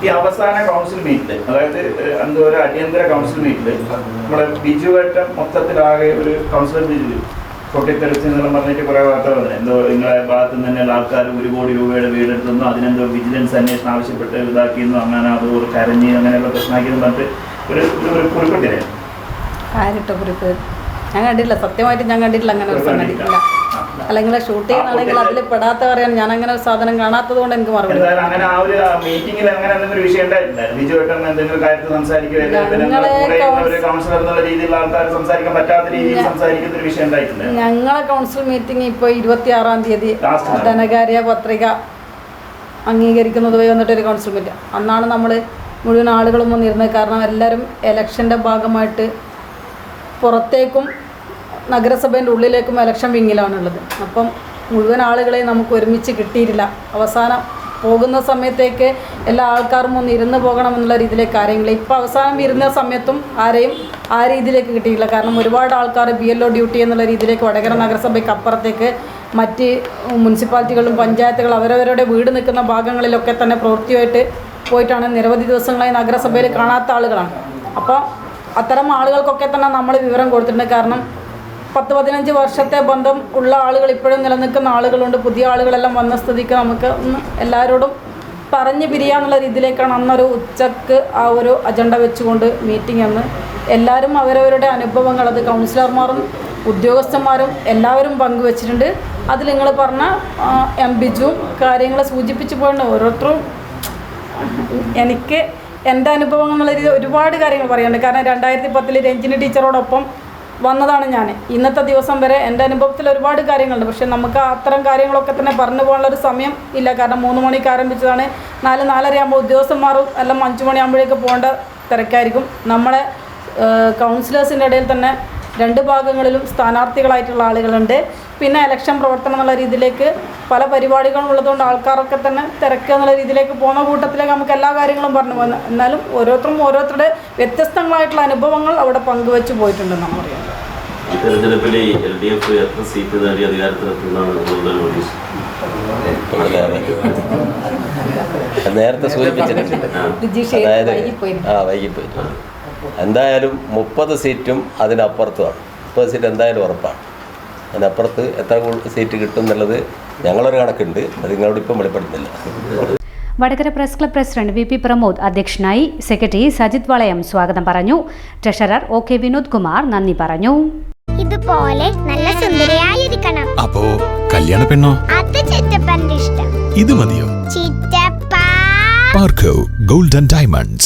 H: ഈ അവസാന കൗൺസിൽ മീറ്റിൽ, അതായത് എന്തോ ഒരു അടിയന്തര കൗൺസിൽ മീറ്റിൽ നമ്മുടെ ബിജുവേട്ടൻ മൊത്തത്തിലാകെ ഒരു കൗൺസിലർ ബിജു പൊട്ടിത്തെറിച്ചെന്നെല്ലാം പറഞ്ഞിട്ട് കുറേ വാർത്ത വന്നത്. എന്തോ നിങ്ങളെ ഭാഗത്തു നിന്ന് തന്നെയുള്ള ആൾക്കാർ 1 കോടി രൂപയുടെ വീടെടുത്തു, അതിനെന്തോ വിജിലൻസ് അന്വേഷണം ആവശ്യപ്പെട്ട് ഇതാക്കിയെന്നു, അങ്ങനെ അത് കരഞ്ഞ് അങ്ങനെയുള്ള പ്രശ്നമാക്കിയെന്ന് പറഞ്ഞിട്ട് ഒരു കുറിപ്പിട്ടില്ലേ?
C: കുറിപ്പ് ഞാൻ കണ്ടിട്ടില്ല. സത്യമായിട്ട് ഞാൻ കണ്ടിട്ടില്ല. അങ്ങനെ ഒരു സാധനം കണ്ടിട്ടില്ല. അല്ലെങ്കിൽ ഷൂട്ട് ചെയ്യുന്നതാണെങ്കിൽ അതിൽ പെടാത്ത പറയാൻ ഞാൻ അങ്ങനെ ഒരു സാധനം കാണാത്തത് കൊണ്ട് എനിക്ക് മറുപടി.
H: അങ്ങനെ ആ ഒരു മീറ്റിംഗിൽ അങ്ങനെ എന്തെങ്കിലും വിഷയം ഉണ്ടായിട്ടുണ്ടായിരുന്നു? ബിജുവേട്ടൻ എന്തെങ്കിലും കാര്യത്തിൽ സംസാരിക്കുകയോ കൗൺസിലർ എന്നുള്ള രീതിയിലുള്ള ആൾക്കാർ സംസാരിക്കാൻ പറ്റാത്ത രീതിയിൽ സംസാരിക്കുന്ന ഒരു വിഷയം ഉണ്ടായിട്ടുണ്ട്?
C: ഞങ്ങളെ കൗൺസിൽ മീറ്റിംഗ് ഇപ്പോൾ 26-ാം തീയതി ധനകാര്യ പത്രിക അംഗീകരിക്കുന്നത് വഴി വന്നിട്ടൊരു കൗൺസിൽ മീറ്റിംഗ്. അന്നാണ് നമ്മൾ മുഴുവൻ ആളുകളും വന്നിരുന്നത്. കാരണം എല്ലാവരും ഇലക്ഷൻ്റെ ഭാഗമായിട്ട് പുറത്തേക്കും നഗരസഭേൻ്റെ ഉള്ളിലേക്കും ഇലക്ഷൻ വിങ്ങിലാണുള്ളത്. അപ്പം മുഴുവൻ ആളുകളെയും നമുക്ക് ഒരുമിച്ച് കിട്ടിയിട്ടില്ല. അവസാനം പോകുന്ന സമയത്തേക്ക് എല്ലാ ആൾക്കാരും ഒന്ന് ഇരുന്ന് പോകണമെന്നുള്ള രീതിയിലേക്ക് കാര്യങ്ങൾ ഇപ്പോൾ അവസാനം ഇരുന്ന സമയത്തും ആരെയും ആ രീതിയിലേക്ക് കിട്ടിയില്ല. കാരണം ഒരുപാട് ആൾക്കാർ BLO ഡ്യൂട്ടി എന്നുള്ള രീതിയിലേക്ക് വടകര നഗരസഭയ്ക്ക് അപ്പുറത്തേക്ക് മറ്റ് മുനിസിപ്പാലിറ്റികളും പഞ്ചായത്തുകളും അവരവരുടെ വീട് നിൽക്കുന്ന ഭാഗങ്ങളിലൊക്കെ തന്നെ പ്രവൃത്തിയായിട്ട് പോയിട്ടാണ് നിരവധി ദിവസങ്ങളായി നഗരസഭയിൽ കാണാത്ത ആളുകളാണ്. അപ്പോൾ അത്തരം ആളുകൾക്കൊക്കെ തന്നെ നമ്മൾ വിവരം കൊടുത്തിട്ടുണ്ട്. കാരണം 10-15 വർഷത്തെ ബന്ധം ഉള്ള ആളുകൾ ഇപ്പോഴും നിലനിൽക്കുന്ന ആളുകളുണ്ട്. പുതിയ ആളുകളെല്ലാം വന്ന സ്ഥിതിക്ക് നമുക്ക് എല്ലാവരോടും പറഞ്ഞ് പിരിയാന്നുള്ള രീതിയിലേക്കാണ് അന്നൊരു ഉച്ചക്ക് ആ ഒരു അജണ്ട വെച്ചുകൊണ്ട് മീറ്റിംഗ് എന്ന് എല്ലാവരും അവരവരുടെ അനുഭവങ്ങൾ അത് കൗൺസിലർമാരും ഉദ്യോഗസ്ഥന്മാരും എല്ലാവരും പങ്കുവച്ചിട്ടുണ്ട്. അതിൽ നിങ്ങൾ പറഞ്ഞ ബിജുവും കാര്യങ്ങൾ സൂചിപ്പിച്ച് പോയിട്ടുണ്ട്. ഓരോരുത്തരും എനിക്ക് എൻ്റെ അനുഭവങ്ങൾ എന്നുള്ള രീതി ഒരുപാട് കാര്യങ്ങൾ പറയാനുണ്ട്. കാരണം 2010 രഞ്ജിനി ടീച്ചറോടൊപ്പം വന്നതാണ് ഞാൻ. ഇന്നത്തെ ദിവസം വരെ എൻ്റെ അനുഭവത്തിൽ ഒരുപാട് കാര്യങ്ങളുണ്ട്. പക്ഷേ നമുക്ക് അത്തരം കാര്യങ്ങളൊക്കെ തന്നെ പറഞ്ഞു പോകാനുള്ളൊരു സമയം ഇല്ല. കാരണം 3 മണിക്ക് ആരംഭിച്ചതാണ്. 4-4:30 ആകുമ്പോൾ ഉദ്യോഗസ്ഥന്മാരും എല്ലാം 5 മണിയാകുമ്പോഴേക്ക് പോകേണ്ട തിരക്കായിരിക്കും. നമ്മളെ കൗൺസിലേഴ്സിൻ്റെ ഇടയിൽ തന്നെ 2 ഭാഗങ്ങളിലും സ്ഥാനാർത്ഥികളായിട്ടുള്ള ആളുകളുണ്ട്. പിന്നെ ഇലക്ഷൻ പ്രവർത്തനം എന്നുള്ള രീതിയിലേക്ക് പല പരിപാടികളും ഉള്ളതുകൊണ്ട് ആൾക്കാരൊക്കെ തന്നെ തിരക്കുക എന്നുള്ള രീതിയിലേക്ക് പോകുന്ന കൂട്ടത്തിലേക്ക് നമുക്ക് എല്ലാ കാര്യങ്ങളും പറഞ്ഞു പോകുന്നത്. എന്നാലും ഓരോരുത്തരുടെ വ്യത്യസ്തങ്ങളായിട്ടുള്ള അനുഭവങ്ങൾ അവിടെ പങ്കുവെച്ച് പോയിട്ടുണ്ടെന്നാണ് പറയുന്നത്.
I: തെരഞ്ഞെടുപ്പിൽ LDF എത്ര സീറ്റ് നേടി അധികാരത്തിലെത്തുന്നതാണ്
B: നേരത്തെ സൂചിപ്പിച്ചിട്ടുണ്ട്. അതായത് വൈകിപ്പോയിട്ട് എന്തായാലും 30 സീറ്റും അതിനപ്പുറത്തുമാണ്. 30 സീറ്റ് എന്തായാലും ഉറപ്പാണ്. അതിനപ്പുറത്ത് എത്ര സീറ്റ് കിട്ടും എന്നുള്ളത് ഞങ്ങളൊരു കണക്കുണ്ട്. അത് നിങ്ങളോട് ഇപ്പം വെളിപ്പെടുത്തുന്നില്ല.
A: Vadakara press club president VP Pramod അധ്യക്ഷനായി. സെക്രട്ടറി സജിത് വളയം സ്വാഗതം പറഞ്ഞു. ട്രഷറർ OK വിനോദ് കുമാർ നന്ദി പറഞ്ഞു.
J: ഇതുപോലെ നല്ല സുന്ദരിയായിരിക്കണം.
K: അപ്പോ കല്യാണ പെണ്ണോ?
J: അത് ചിറ്റപ്പന്റെ ഇഷ്ടം.
K: ഇത് മതിയോ?
J: ചിറ്റപ്പ.
K: പാർക്കോ ഗോൾഡൻ ഡയമണ്ട്സ്.